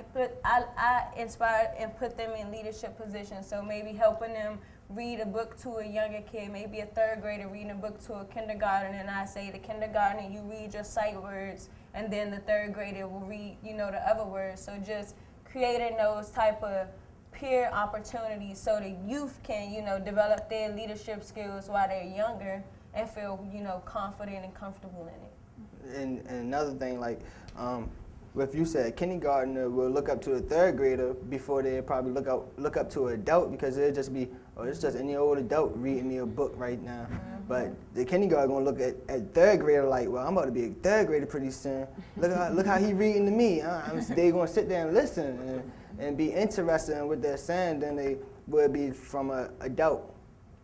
inspire and put them in leadership positions. So maybe helping them read a book to a younger kid, maybe a 3rd grader reading a book to a kindergarten, and I say the kindergarten, you read your sight words, and then the 3rd grader will read, you know, the other words. So just creating those type of peer opportunities so the youth can, you know, develop their leadership skills while they're younger and feel, you know, confident and comfortable in it. And another thing, like, if you said kindergartner will look up to a 3rd grader before they probably look up to an adult, because they'll just be, oh, it's just any old adult reading me a book right now. But the kindergarten gonna look at 3rd grader like, well, I'm about to be a 3rd grader pretty soon. Look how he reading to me. They gonna sit there and listen and be interested in what they're saying than they would be from an adult.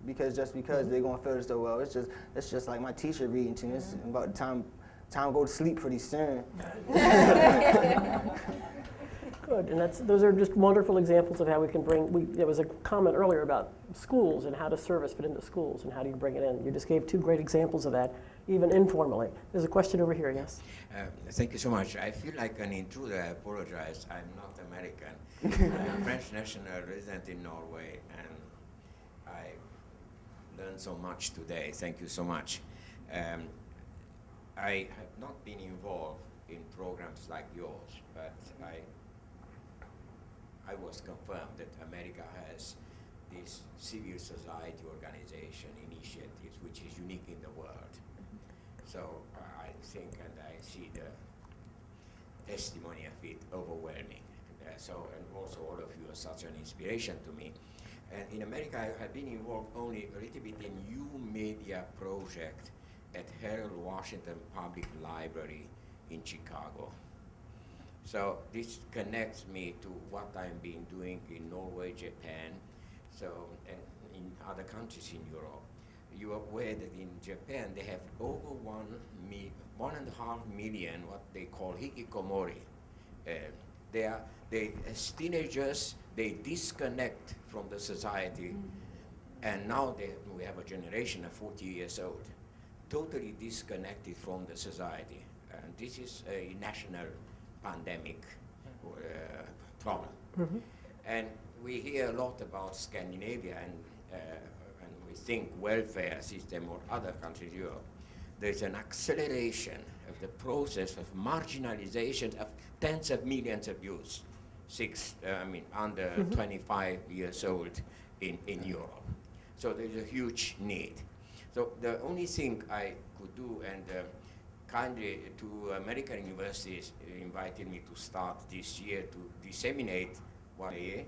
Because they're gonna feel as though, well, it's just like my teacher reading to me. It's about the time to go to sleep pretty soon. Good, and those are just wonderful examples of how we can there was a comment earlier about schools and how does service fit into schools and how do you bring it in. You just gave two great examples of that, even informally. There's a question over here, yes? Thank you so much. I feel like an intruder. I apologize. I'm not American. I'm French national resident in Norway, and I learned so much today. Thank you so much. I have not been involved in programs like yours, but I was confirmed that America has this civil society organization initiatives which is unique in the world. So I think and I see the testimony of it overwhelming. And also all of you are such an inspiration to me. And in America I have been involved only a little bit in new media project at Harold Washington Public Library in Chicago. So this connects me to what I've been doing in Norway, Japan, and in other countries in Europe. You are aware that in Japan they have over 1.5 million what they call hikikomori. As teenagers, they disconnect from the society, and now we have a generation of 40 years old, totally disconnected from the society. And this is a national pandemic problem. And we hear a lot about Scandinavia and we think welfare system or other countries in Europe. There's an acceleration of the process of marginalization of tens of millions of youth, under 25 years old in Europe. So there's a huge need. So the only thing I could do, and kindly to American universities invited me to start this year to disseminate one year.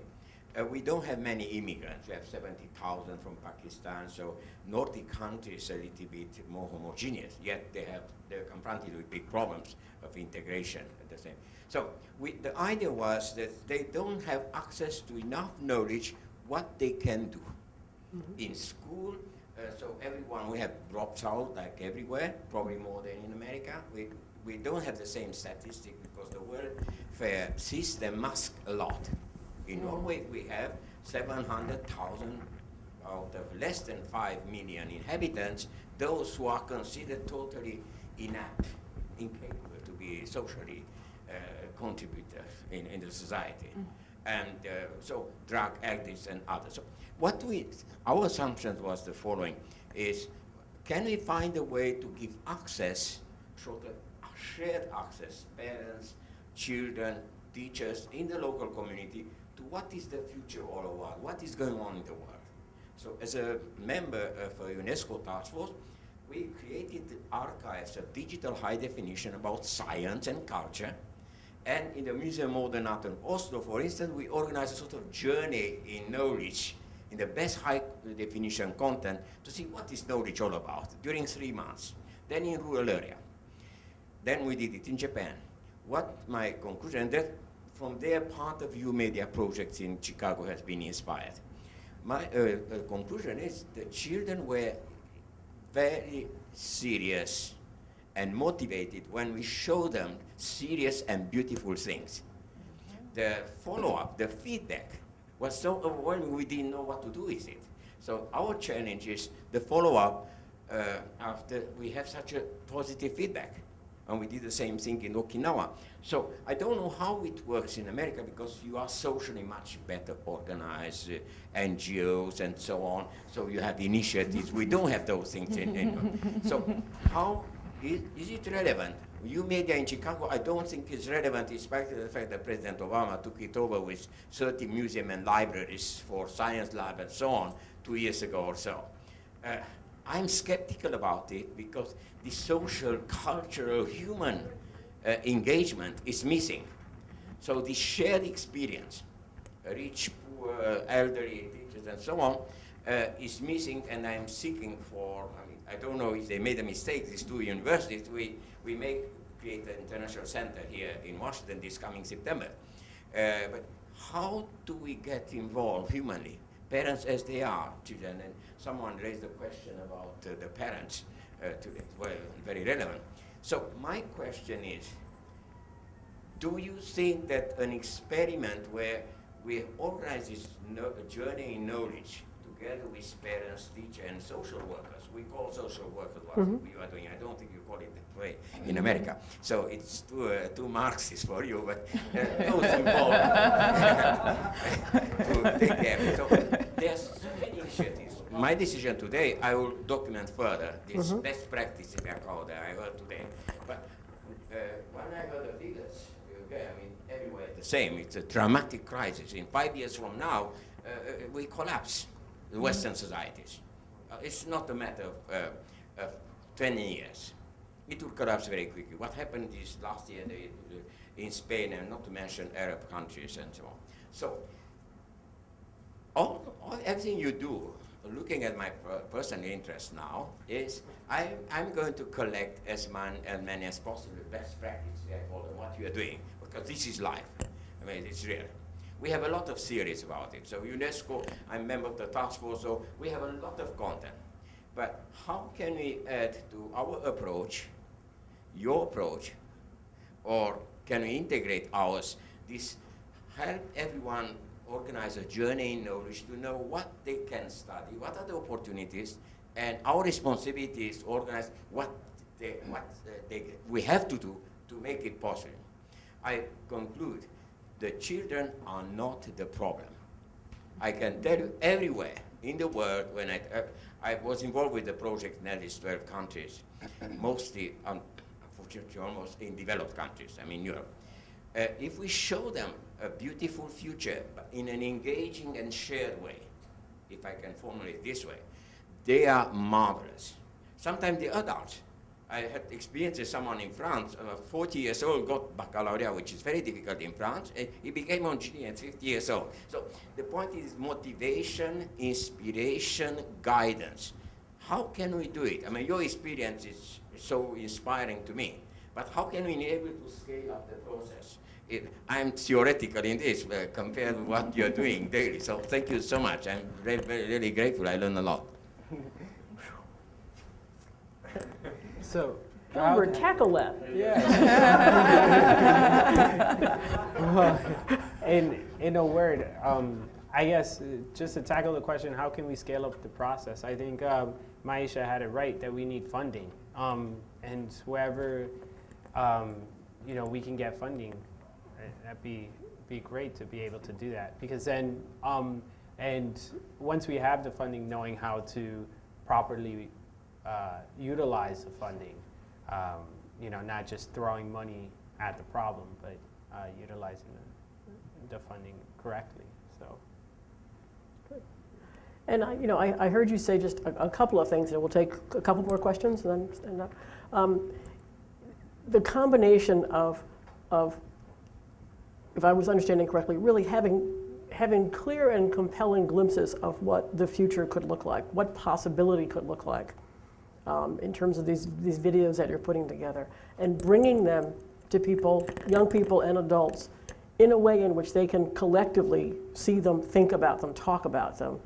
We don't have many immigrants. We have 70,000 from Pakistan, so Nordic countries a little bit more homogeneous, yet they're confronted with big problems of integration at the same. So the idea was that they don't have access to enough knowledge what they can do. In school, so everyone, we have drops out like everywhere, probably more than in America. We don't have the same statistic because the welfare system masks a lot. In Norway, we have 700,000 out of less than 5 million inhabitants, those who are considered totally inept, incapable to be socially contributors in the society. And so drug addicts and others. So our assumption was the following, is can we find a way to give access, sort of shared access, parents, children, teachers in the local community to what is the future all over, what is going on in the world. So as a member of a UNESCO task force, we created archives of digital high definition about science and culture. And in the Museum Modern Art in Oslo, for instance, we organized a sort of journey in knowledge, in the best high definition content, to see what is knowledge all about during 3 months. Then in rural area. Then we did it in Japan. What my conclusion, that from there part of U Media projects in Chicago has been inspired. My conclusion is the children were very serious and motivated when we show them serious and beautiful things. The follow-up, the feedback was so overwhelming we didn't know what to do with it. So our challenge is the follow-up after we have such a positive feedback. And we did the same thing in Okinawa. So I don't know how it works in America because you are socially much better organized, NGOs and so on. So you have initiatives. We don't have those things so how is it relevant? U Media in Chicago, I don't think it's relevant, despite the fact that President Obama took it over with 30 museums and libraries for science lab and so on 2 years ago or so. I'm skeptical about it because the social, cultural, human engagement is missing. So the shared experience, rich, poor, elderly, teachers, and so on, is missing, and I'm seeking for, I don't know if they made a mistake, these two universities, we may create an international center here in Washington this coming September. But how do we get involved humanly? Parents as they are, children, and someone raised a question about the parents today, well, very relevant. So my question is, Do you think that an experiment where we organize this journey in knowledge together with parents, teachers, and social workers, we call social workers what you are doing. I don't think you call it that way in America. So it's too Marxist for you, but those involved to take care. So there's so many initiatives. My decision today, I will document further this best practice, if I call that, I heard today. But when I heard the figures, okay, I mean, everywhere the same. It's a dramatic crisis. In 5 years from now, we collapse the Western societies. It's not a matter of 20 years. It will collapse very quickly. What happened is last year in Spain, and not to mention Arab countries and so on. So everything you do, looking at my personal interest now, is I'm going to collect as many as possible best practice, I call them, what you are doing, because this is life. I mean, it's real. We have a lot of theories about it. So UNESCO, I'm a member of the task force, so we have a lot of content. But how can we add to our approach, your approach, or can we integrate ours, this help everyone organize a journey in knowledge to know what they can study, what are the opportunities, and our responsibility is to organize what we have to do to make it possible. I conclude, the children are not the problem. I can tell you everywhere in the world, when I was involved with the project in at least 12 countries, mostly, unfortunately, almost in developed countries, I mean Europe. If we show them a beautiful future, but in an engaging and shared way, if I can formulate it this way, they are marvelous. Sometimes the adults, I had experience with someone in France, 40 years old, got baccalaureate, which is very difficult in France. He became engineer at 50 years old. So the point is motivation, inspiration, guidance. How can we do it? I mean, your experience is so inspiring to me. But how can we be able to scale up the process? I'm theoretical in this compared to what you're doing daily. So thank you so much. I'm really grateful. I learned a lot. So, Gilbert, tackle that. yeah. Well, in a word, I guess just to tackle the question, how can we scale up the process? I think Myeasha had it right that we need funding, and wherever we can get funding, that'd be great to be able to do that, because then and once we have the funding, knowing how to properly utilize the funding, not just throwing money at the problem, but utilizing the funding correctly. So. Good. And I heard you say just a couple of things, and we'll take a couple more questions and then stand up. The combination of, if I was understanding correctly, really having clear and compelling glimpses of what the future could look like, what possibility could look like. In terms of these videos that you're putting together, and bringing them to people, young people and adults, in a way in which they can collectively see them, think about them, talk about them.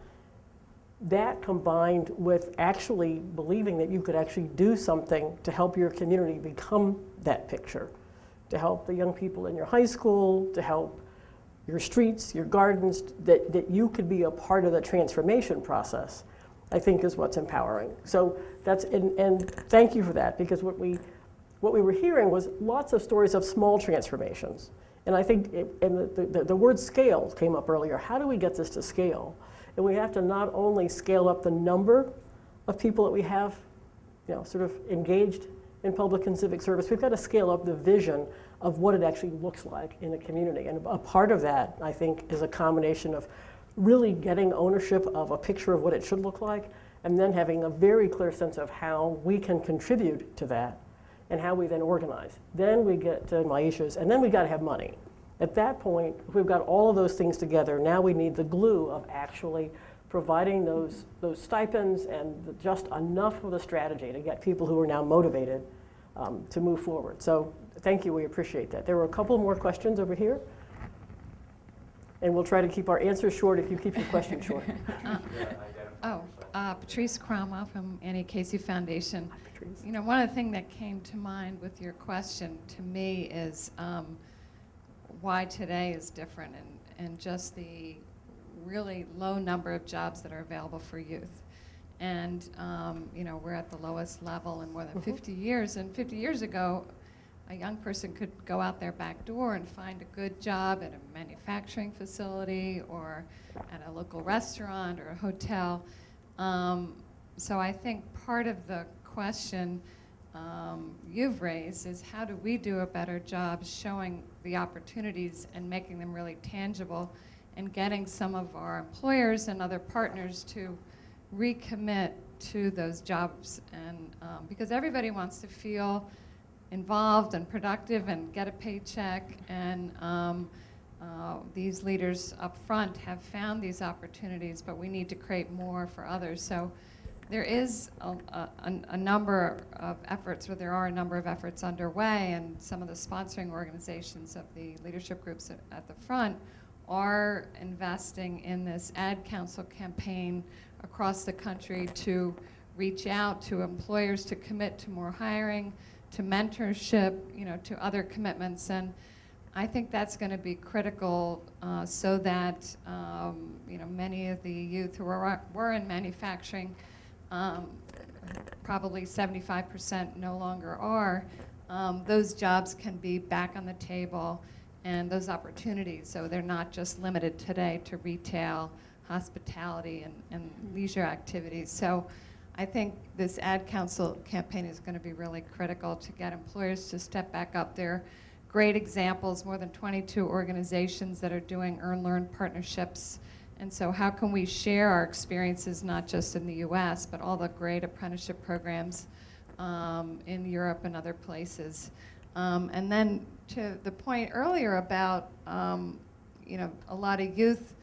That combined with actually believing that you could actually do something to help your community become that picture, to help the young people in your high school, to help your streets, your gardens, that you could be a part of the transformation process, I think is what's empowering. So that's, and thank you for that, because what we were hearing was lots of stories of small transformations. And I think, the word scale came up earlier. How do we get this to scale? And we have to not only scale up the number of people that we have, sort of engaged in public and civic service, we've got to scale up the vision of what it actually looks like in a community. And a part of that, I think, is a combination of really getting ownership of a picture of what it should look like, and then having a very clear sense of how we can contribute to that and how we then organize. Then we get to Myeasha's, and then we got to have money. At that point, if we've got all of those things together, now we need the glue of actually providing those stipends and just enough of the strategy to get people who are now motivated to move forward. So thank you, we appreciate that. There were a couple more questions over here. And we'll try to keep our answers short if you keep your questions short. Patrice Crama from Annie Casey Foundation. Patrice. One of the things that came to mind with your question to me is why today is different and just the really low number of jobs that are available for youth. And you know, we're at the lowest level in more than 50 years. And 50 years ago, a young person could go out their back door and find a good job at a manufacturing facility or at a local restaurant or a hotel. So I think part of the question you've raised is how do we do a better job showing the opportunities and making them really tangible and getting some of our employers and other partners to recommit to those jobs. And because everybody wants to feel involved and productive and get a paycheck, and these leaders up front have found these opportunities, but we need to create more for others. So there is a number of efforts, or there are a number of efforts underway, and some of the sponsoring organizations of the leadership groups at the front are investing in this ad council campaign across the country to reach out to employers to commit to more hiring, to mentorship, you know, to other commitments. And I think that's going to be critical so that you know, many of the youth who were in manufacturing, probably 75% no longer are, those jobs can be back on the table and those opportunities, so they're not just limited today to retail, hospitality, and leisure activities. So I think this ad council campaign is going to be really critical to get employers to step back up. There are great examples, more than 22 organizations that are doing earn-learn partnerships. And so how can we share our experiences, not just in the US, but all the great apprenticeship programs in Europe and other places. And then to the point earlier about, you know, a lot of youth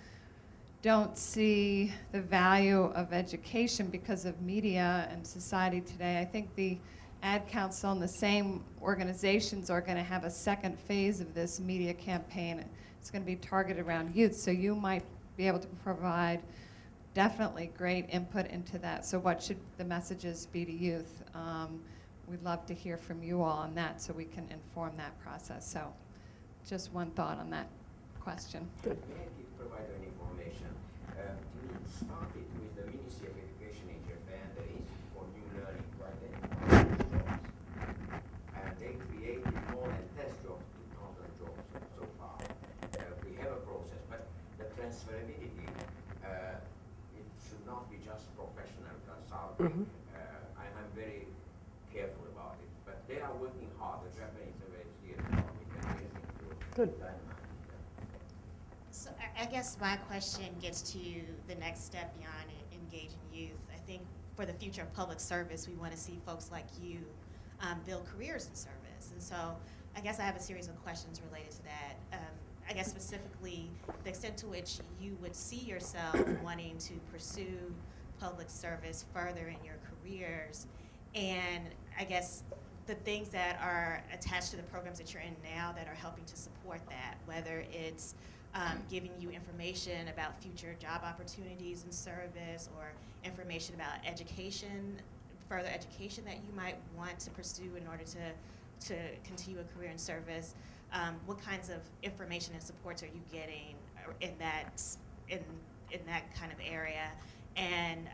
don't see the value of education because of media and society today. I think the Ad Council and the same organizations are going to have a second phase of this media campaign. It's going to be targeted around youth, so you might be able to provide definitely great input into that. So what should the messages be to youth? We'd love to hear from you all on that so we can inform that process. So just one thought on that question. Maybe provide an information. We started with the Ministry of Education in Japan, the Institute for New Learning, right there. And they created more than test jobs, 2,000 jobs so far. We have a process, but the transferability, it should not be just professional consulting. I'm very careful about it, but they are working hard. The Japanese are very serious. Good. So I guess my question gets to the next step beyond engaging youth. I think for the future of public service, we want to see folks like you build careers in service. And so I guess I have a series of questions related to that. I guess specifically the extent to which you would see yourself wanting to pursue public service further in your careers, and I guess the things that are attached to the programs that you're in now that are helping to support that, whether it's giving you information about future job opportunities in service, or information about education, further education that you might want to pursue in order to continue a career in service. What kinds of information and supports are you getting in that kind of area? And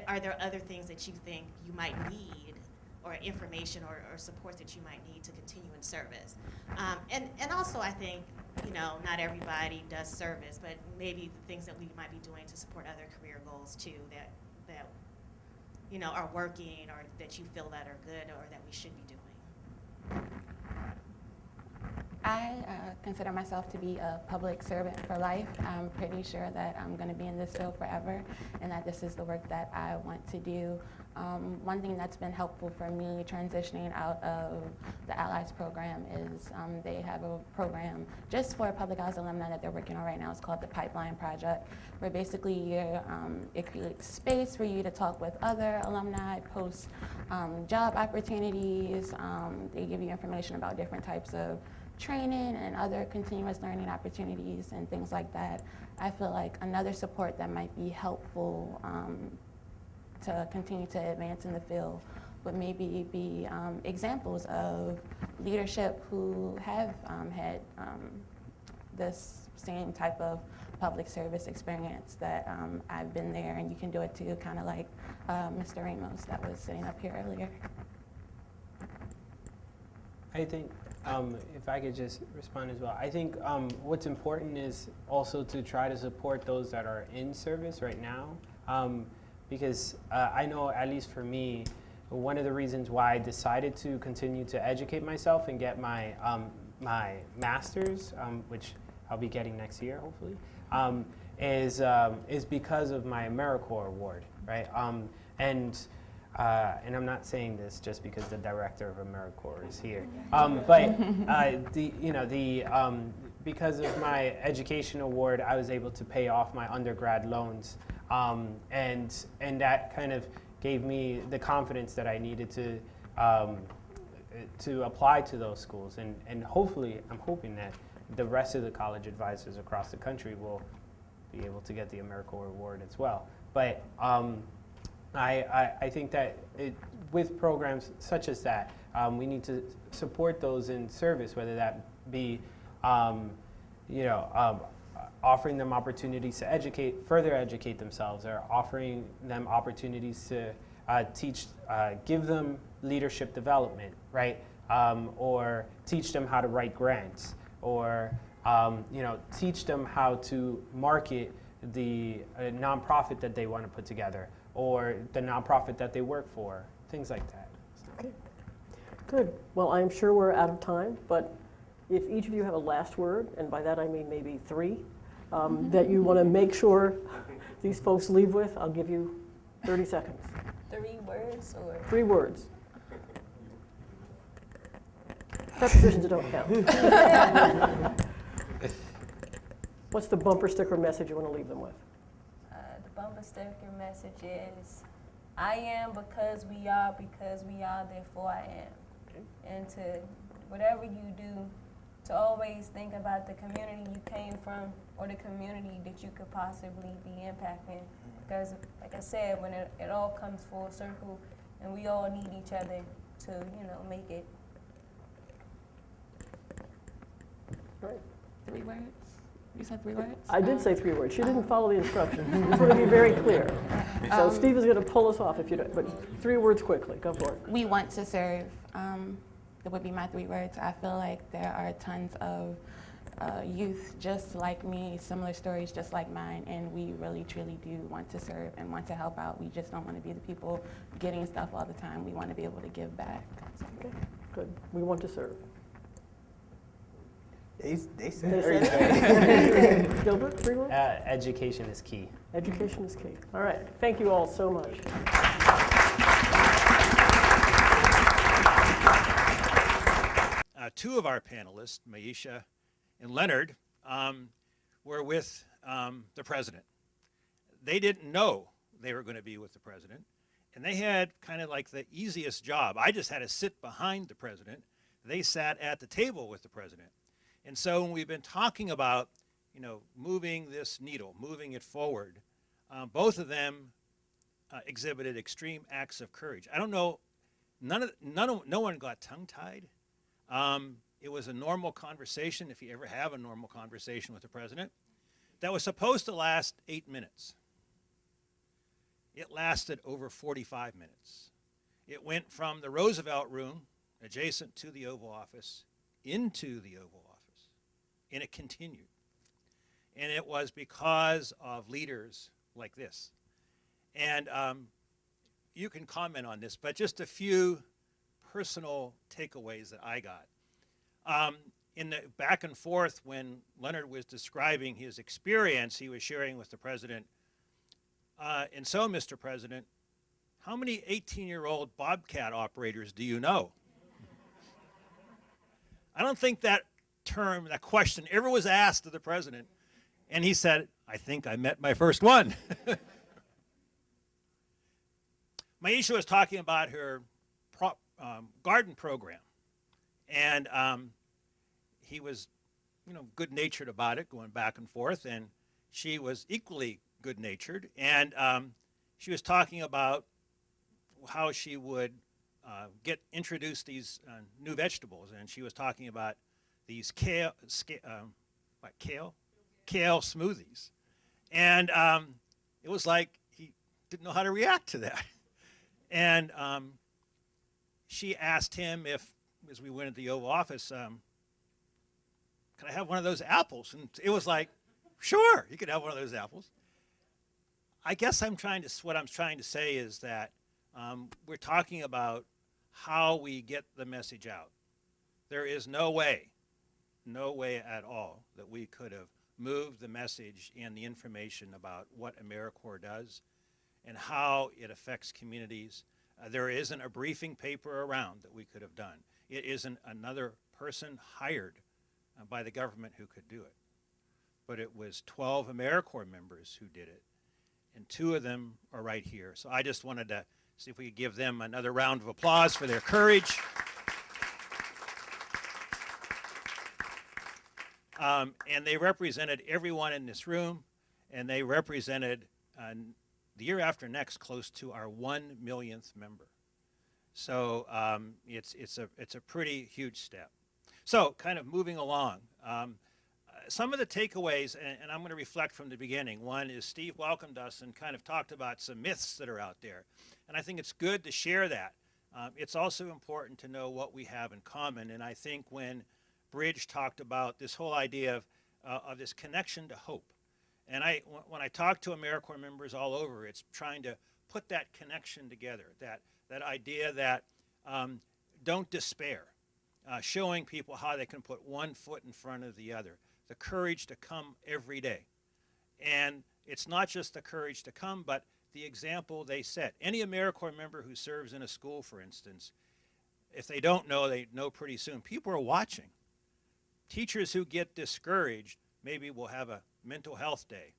are there other things that you think you might need, or information or supports that you might need to continue in service? And also, I think, you know, not everybody does service, but maybe the things that we might be doing to support other career goals too, that you know, are working, or that you feel that are good, or that we should be doing. I consider myself to be a public servant for life. I'm pretty sure that I'm going to be in this field forever, and that this is the work that I want to do. One thing that's been helpful for me transitioning out of the Allies program is they have a program just for public house alumni that they're working on right now. It's called the Pipeline Project, where basically it creates space for you to talk with other alumni, post job opportunities. They give you information about different types of training and other continuous learning opportunities and things like that. I feel like another support that might be helpful to continue to advance in the field would maybe be examples of leadership who have had this same type of public service experience that I've been there, and you can do it too, kind of like Mr. Ramos that was sitting up here earlier. I think, if I could just respond as well, I think what's important is also to try to support those that are in service right now, because I know, at least for me, one of the reasons why I decided to continue to educate myself and get my my master's, which I'll be getting next year, hopefully, is because of my AmeriCorps award, right? And I'm not saying this just because the director of AmeriCorps is here, but because of my education award, I was able to pay off my undergrad loans, and that kind of gave me the confidence that I needed to apply to those schools, and hopefully, I'm hoping that the rest of the college advisors across the country will be able to get the AmeriCorps award as well. But I think that with programs such as that, we need to support those in service, whether that be, offering them opportunities to further educate themselves, or offering them opportunities to give them leadership development, right? Or teach them how to write grants, or teach them how to market the nonprofit that they want to put together, or the nonprofit that they work for, things like that. Okay, good. Well, I'm sure we're out of time, but if each of you have a last word, and by that I mean maybe 3, that you want to make sure these folks leave with, I'll give you 30 seconds. 3 words or? 3 words. Prepositions don't count. What's the bumper sticker message you want to leave them with? The bumper sticker message is, I am because we are, therefore I am. Okay. And to whatever you do, to always think about the community you came from, or the community that you could possibly be impacting. Because, like I said, when it all comes full circle, and we all need each other to, make it. Right. 3 words? You said 3 words? I did say 3 words. She didn't follow the instructions. It's going to be very clear. So Steve is going to pull us off if you don't, but 3 words quickly. Go for it. We want to serve. That would be my 3 words. I feel like there are tons of youth just like me, similar stories just like mine, and we really truly do want to serve and want to help out. We just don't want to be the people getting stuff all the time. We want to be able to give back. Okay, good. We want to serve. They said everything. Gilbert, 3 words? Education is key. Education is key. All right. Thank you all so much. 2 of our panelists, Myeasha and Leonard, were with the president. They didn't know they were going to be with the president, and they had kind of like the easiest job. I just had to sit behind the president. They sat at the table with the president. And so when we've been talking about, moving this needle, moving it forward, both of them exhibited extreme acts of courage. I don't know, no one got tongue-tied. It was a normal conversation, if you ever have a normal conversation with the president, that was supposed to last 8 minutes. It lasted over 45 minutes. It went from the Roosevelt room, adjacent to the Oval Office, into the Oval Office, and it continued. And it was because of leaders like this. And you can comment on this, but just a few personal takeaways that I got. In the back and forth when Leonard was describing his experience, he was sharing with the president, and so, Mr. President, how many 18-year-old Bobcat operators do you know? I don't think that question ever was asked of the president. And he said, I think I met my first one. Myeasha was talking about her garden program. And he was, good-natured about it, going back and forth. And she was equally good-natured. And she was talking about how she would introduce these new vegetables. And she was talking about these what, kale smoothies. And it was like he didn't know how to react to that. And she asked him if, as we went into the Oval Office, could I have one of those apples? And it was like, sure, you could have one of those apples. I guess what I'm trying to say is that we're talking about how we get the message out. There is no way at all that we could have moved the message and the information about what AmeriCorps does and how it affects communities. There isn't a briefing paper around that we could have done. It isn't another person hired by the government who could do it. But it was 12 AmeriCorps members who did it, and 2 of them are right here. So I just wanted to see if we could give them another round of applause for their courage. And they represented everyone in this room, and they represented the year after next close to our 1 millionth member. So it's a pretty huge step. So kind of moving along, some of the takeaways, and I'm going to reflect from the beginning. One is Steve welcomed us and kind of talked about some myths that are out there. And I think it's good to share that. It's also important to know what we have in common. And I think when Bridge talked about this whole idea of this connection to hope. And when I talk to AmeriCorps members all over, it's trying to put that connection together, that idea that don't despair, showing people how they can put one foot in front of the other, the courage to come every day. And it's not just the courage to come, but the example they set. Any AmeriCorps member who serves in a school, for instance, if they don't know, they know pretty soon. People are watching. Teachers who get discouraged maybe will have a mental health day.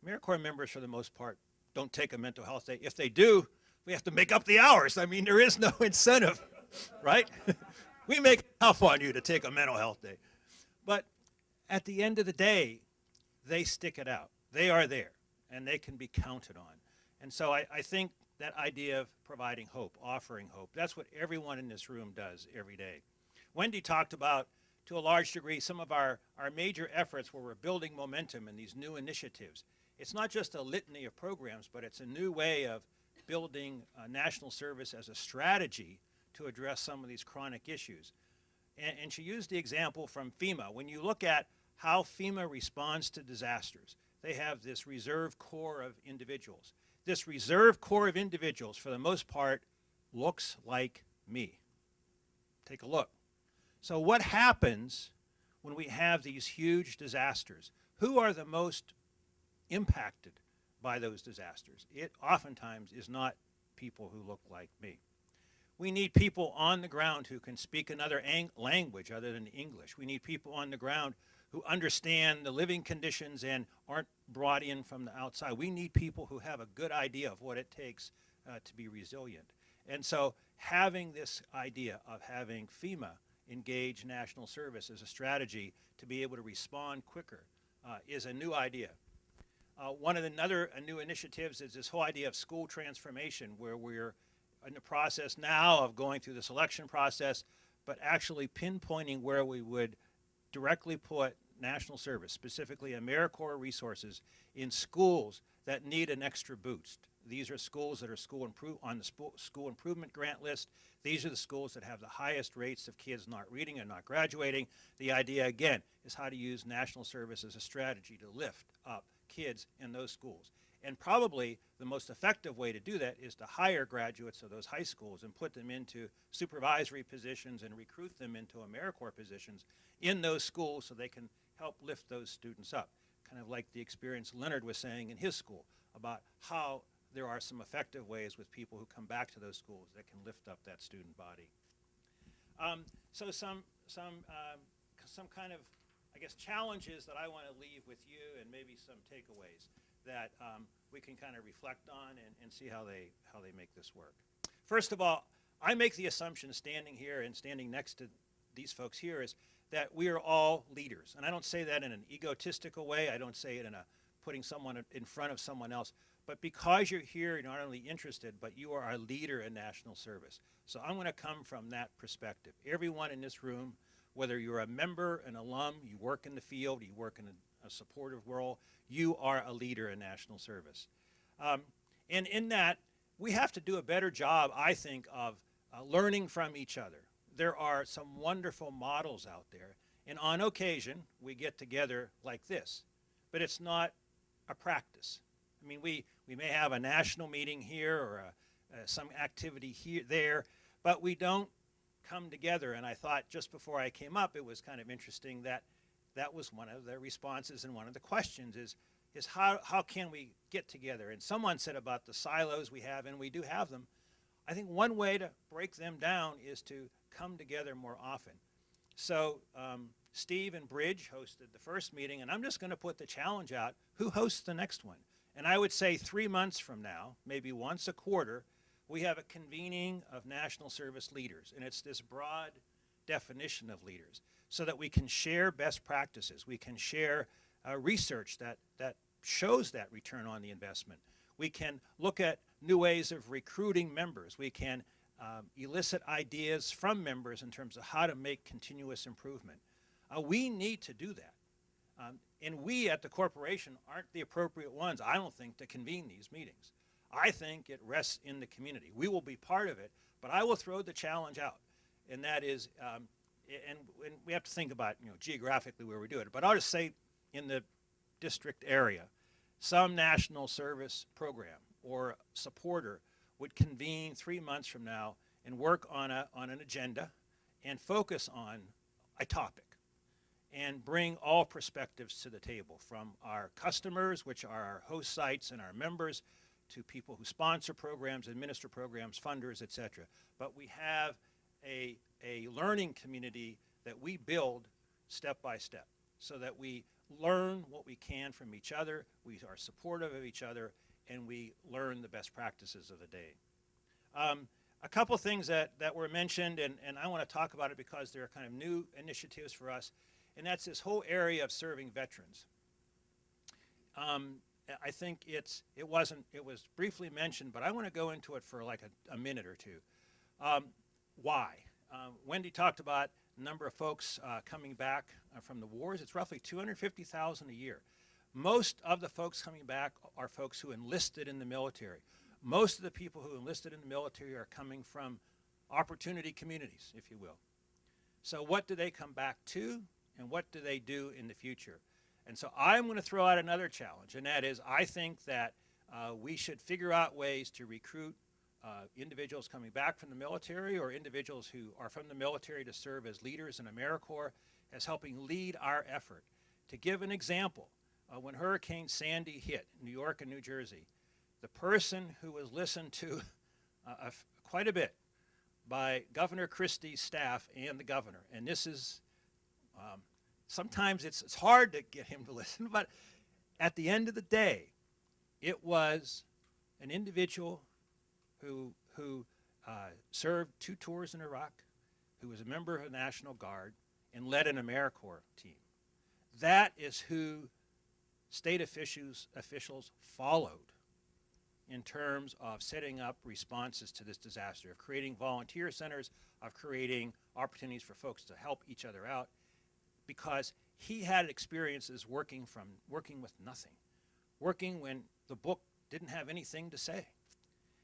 AmeriCorps members, for the most part, don't take a mental health day. If they do, we have to make up the hours. I mean, there is no incentive, right? We make it tough on you to take a mental health day. But at the end of the day, they stick it out. They are there, and they can be counted on. And so I think that idea of providing hope, offering hope, that's what everyone in this room does every day. Wendy talked about, to a large degree, some of our major efforts where we're building momentum in these new initiatives. It's not just a litany of programs, but it's a new way of building national service as a strategy to address some of these chronic issues. And she used the example from FEMA. When you look at how FEMA responds to disasters, they have this reserve corps of individuals. This reserve corps of individuals, for the most part, looks like me. Take a look. So what happens when we have these huge disasters? Who are the most impacted by those disasters? It oftentimes is not people who look like me. We need people on the ground who can speak another language other than English. We need people on the ground who understand the living conditions and aren't brought in from the outside. We need people who have a good idea of what it takes to be resilient. And so having this idea of having FEMA engage national service as a strategy to be able to respond quicker is a new idea. One of the other new initiatives is this whole idea of school transformation, where we're in the process now of going through the selection process, but actually pinpointing where we would directly put national service, specifically AmeriCorps resources, in schools that need an extra boost. These are schools that are on the school improvement grant list. These are the schools that have the highest rates of kids not reading and not graduating. The idea, again, is how to use national service as a strategy to lift up kids in those schools. And probably the most effective way to do that is to hire graduates of those high schools and put them into supervisory positions and recruit them into AmeriCorps positions in those schools so they can help lift those students up. Kind of like the experience Leonard was saying in his school about how there are some effective ways with people who come back to those schools that can lift up that student body. So some kind of, I guess, challenges that I want to leave with you, and maybe some takeaways that we can kind of reflect on and see how they make this work. First of all, I make the assumption standing here and standing next to these folks here is that we are all leaders. And I don't say that in an egotistical way. I don't say it in a putting someone in front of someone else. But because you're here, you're not only interested, but you are a leader in national service. So I'm going to come from that perspective. Everyone in this room, whether you're a member, an alum, you work in the field, you work in a supportive role, you are a leader in national service. And in that, we have to do a better job, I think, of learning from each other. There are some wonderful models out there, and on occasion, we get together like this, but it's not a practice. I mean, we may have a national meeting here or some activity here, there, but we don't come together. And I thought just before I came up, it was kind of interesting that that was one of the responses and one of the questions is how can we get together? And someone said about the silos we have, and we do have them. I think one way to break them down is to come together more often. So Steve and Bridge hosted the first meeting, and I'm just going to put the challenge out, who hosts the next one? And I would say 3 months from now, maybe once a quarter, we have a convening of national service leaders, and it's this broad definition of leaders, so that we can share best practices. We can share research that shows that return on the investment. We can look at new ways of recruiting members. We can elicit ideas from members in terms of how to make continuous improvement. We need to do that. And we at the corporation aren't the appropriate ones, I don't think, to convene these meetings. I think it rests in the community. We will be part of it, but I will throw the challenge out, and that is, and we have to think about, geographically where we do it, but I'll just say in the district area, some national service program or supporter would convene 3 months from now and work on an agenda and focus on a topic and bring all perspectives to the table, from our customers, which are our host sites and our members, to people who sponsor programs, administer programs, funders, etc. But we have a learning community that we build step by step, so that we learn what we can from each other, we are supportive of each other, and we learn the best practices of the day. A couple things that were mentioned, and I want to talk about it because they're kind of new initiatives for us, and that's this whole area of serving veterans. I think it was briefly mentioned, but I want to go into it for like a minute or two. Why? Wendy talked about the number of folks coming back from the wars. It's roughly 250,000 a year. Most of the folks coming back are folks who enlisted in the military. Most of the people who enlisted in the military are coming from opportunity communities, if you will. So what do they come back to, and what do they do in the future? And so I'm going to throw out another challenge, and that is, I think that we should figure out ways to recruit individuals coming back from the military, or individuals who are from the military to serve as leaders in AmeriCorps, as helping lead our effort. To give an example, when Hurricane Sandy hit New York and New Jersey, the person who was listened to quite a bit by Governor Christie's staff and the governor, and this is, sometimes it's hard to get him to listen, but at the end of the day, it was an individual who served 2 tours in Iraq, who was a member of the National Guard, and led an AmeriCorps team. That is who state officials followed in terms of setting up responses to this disaster, of creating volunteer centers, of creating opportunities for folks to help each other out, because he had experiences working with nothing, working when the book didn't have anything to say.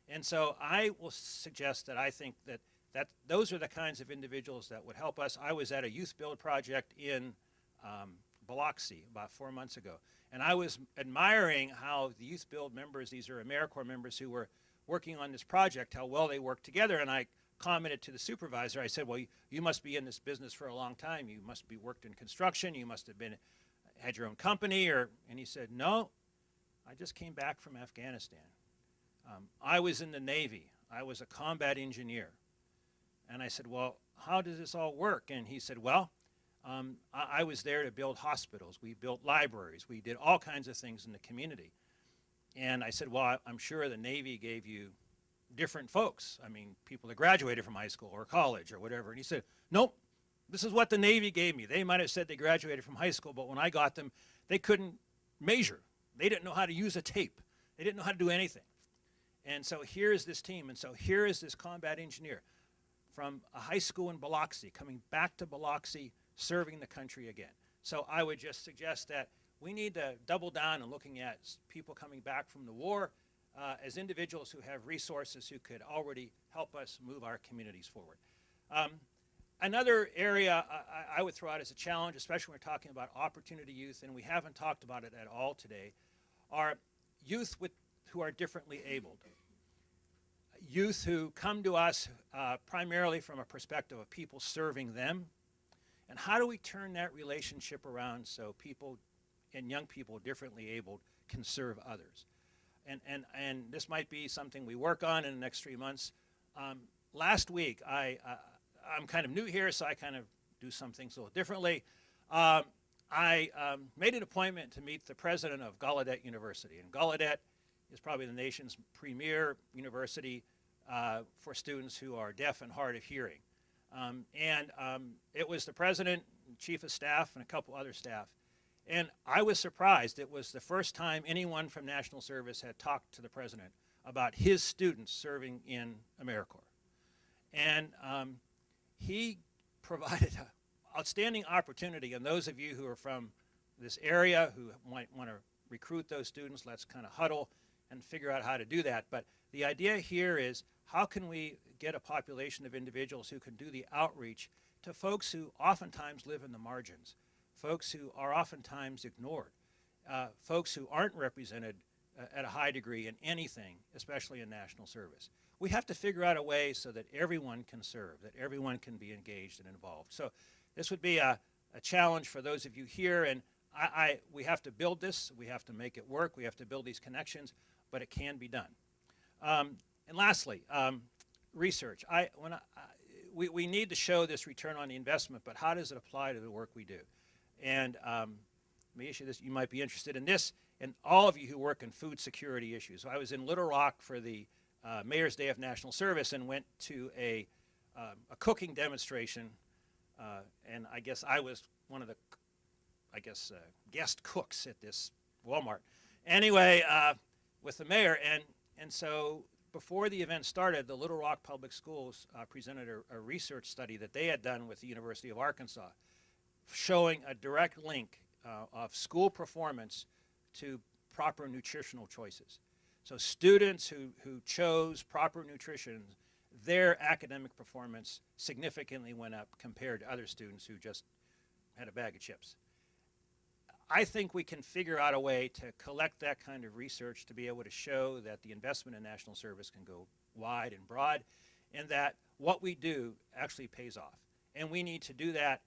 And so I will suggest that I think that those are the kinds of individuals that would help us. I was at a youth build project in Biloxi about 4 months ago, and I was admiring how the youth build members, these are AmeriCorps members who were working on this project, how well they worked together. And I commented to the supervisor, I said, well, you must be in this business for a long time. You must be worked in construction. You must have had your own company. And he said, no, I just came back from Afghanistan. I was in the Navy. I was a combat engineer. And I said, well, how does this all work? And he said, well, I was there to build hospitals. We built libraries. We did all kinds of things in the community. And I said, well, I'm sure the Navy gave you different folks. I mean, people that graduated from high school or college or whatever. And he said, nope, this is what the Navy gave me. They might have said they graduated from high school, but when I got them, they couldn't measure. They didn't know how to use a tape. They didn't know how to do anything. And so here's this team, and so here is this combat engineer from a high school in Biloxi coming back to Biloxi serving the country again. So I would just suggest that we need to double down on looking at people coming back from the war as individuals who have resources who could already help us move our communities forward. Another area I would throw out as a challenge, especially when we're talking about opportunity youth, and we haven't talked about it at all today, are youth who are differently abled. Youth who come to us primarily from a perspective of people serving them. And how do we turn that relationship around so people and young people differently abled can serve others? And this might be something we work on in the next 3 months. Last week, I'm kind of new here, so I kind of do some things a little differently. I made an appointment to meet the president of Gallaudet University. And Gallaudet is probably the nation's premier university for students who are deaf and hard of hearing. It was the president, chief of staff, and a couple other staff. And I was surprised. It was the first time anyone from National Service had talked to the president about his students serving in AmeriCorps. And he provided an outstanding opportunity, and those of you who are from this area who might want to recruit those students, let's kind of huddle and figure out how to do that. But the idea here is, how can we get a population of individuals who can do the outreach to folks who oftentimes live in the margins, folks who are oftentimes ignored, folks who aren't represented at a high degree in anything, especially in national service. We have to figure out a way so that everyone can serve, that everyone can be engaged and involved. So this would be a challenge for those of you here, and we have to build this, we have to make it work, we have to build these connections, but it can be done. And lastly, research. We need to show this return on the investment, but how does it apply to the work we do? And Myeasha, you might be interested in this, and all of you who work in food security issues. So I was in Little Rock for the Mayor's Day of National Service and went to a cooking demonstration, and I guess I was one of the, guest cooks at this Walmart. Anyway, with the mayor, and so before the event started, the Little Rock Public Schools presented a research study that they had done with the University of Arkansas, showing a direct link of school performance to proper nutritional choices. So students who chose proper nutrition, their academic performance significantly went up compared to other students who just had a bag of chips. I think we can figure out a way to collect that kind of research to be able to show that the investment in national service can go wide and broad, and that what we do actually pays off. And we need to do that.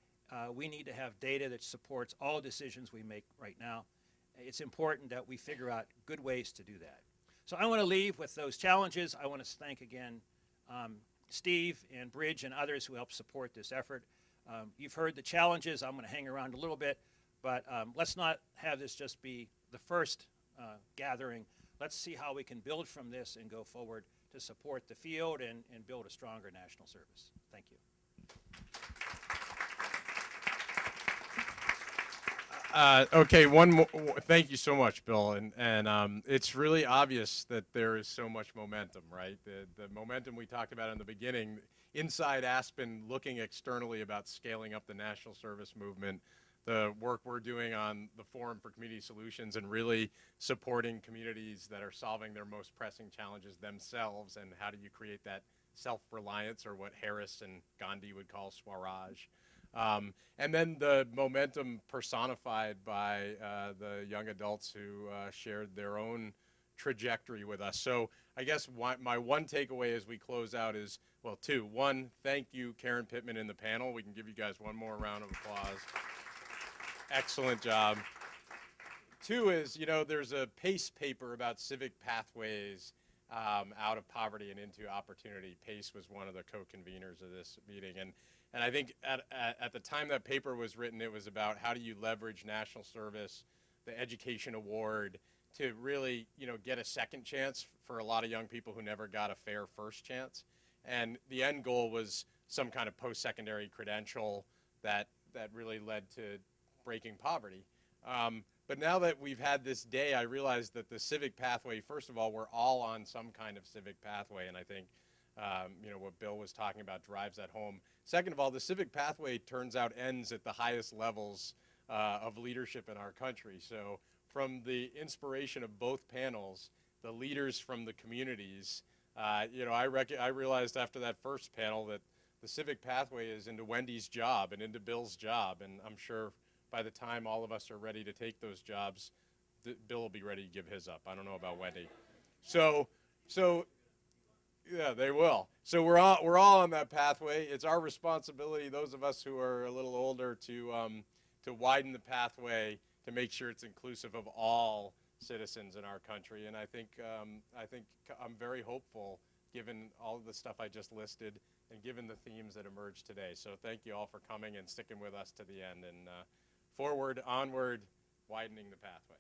We need to have data that supports all decisions we make right now. It's important that we figure out good ways to do that. So I want to leave with those challenges. I want to thank again Steve and Bridge and others who helped support this effort. You've heard the challenges. I'm going to hang around a little bit, but let's not have this just be the first gathering. Let's see how we can build from this and go forward to support the field and build a stronger national service. Thank you. Okay, one more. Thank you so much, Bill. And it's really obvious that there is so much momentum, right? The momentum we talked about in the beginning, inside Aspen, looking externally about scaling up the national service movement, the work we're doing on the Forum for Community Solutions and really supporting communities that are solving their most pressing challenges themselves, and how do you create that self-reliance, or what Harris and Gandhi would call Swaraj. And then the momentum personified by the young adults who shared their own trajectory with us. So I guess my one takeaway as we close out is, well, two. One, thank you, Karen Pittman and the panel. We can give you guys one more round of applause. Excellent job. Two is, there's a PACE paper about civic pathways out of poverty and into opportunity. PACE was one of the co-conveners of this meeting. And I think at the time that paper was written, it was about how do you leverage national service, the education award, to really, get a second chance for a lot of young people who never got a fair first chance. And the end goal was some kind of post-secondary credential that really led to breaking poverty. But now that we've had this day, I realized that the civic pathway, first of all, we're all on some kind of civic pathway, and I think you know, what Bill was talking about drives that home. Second of all, the civic pathway turns out ends at the highest levels of leadership in our country. So from the inspiration of both panels, the leaders from the communities, you know, I realized after that first panel that the civic pathway is into Wendy's job and into Bill's job, and I'm sure by the time all of us are ready to take those jobs, Bill will be ready to give his up. I don't know about Wendy. So yeah, they will. So we're all on that pathway. It's our responsibility, those of us who are a little older, to widen the pathway to make sure it's inclusive of all citizens in our country. And I think I'm very hopeful, given all of the stuff I just listed and given the themes that emerged today. So thank you all for coming and sticking with us to the end. And forward, onward, widening the pathway.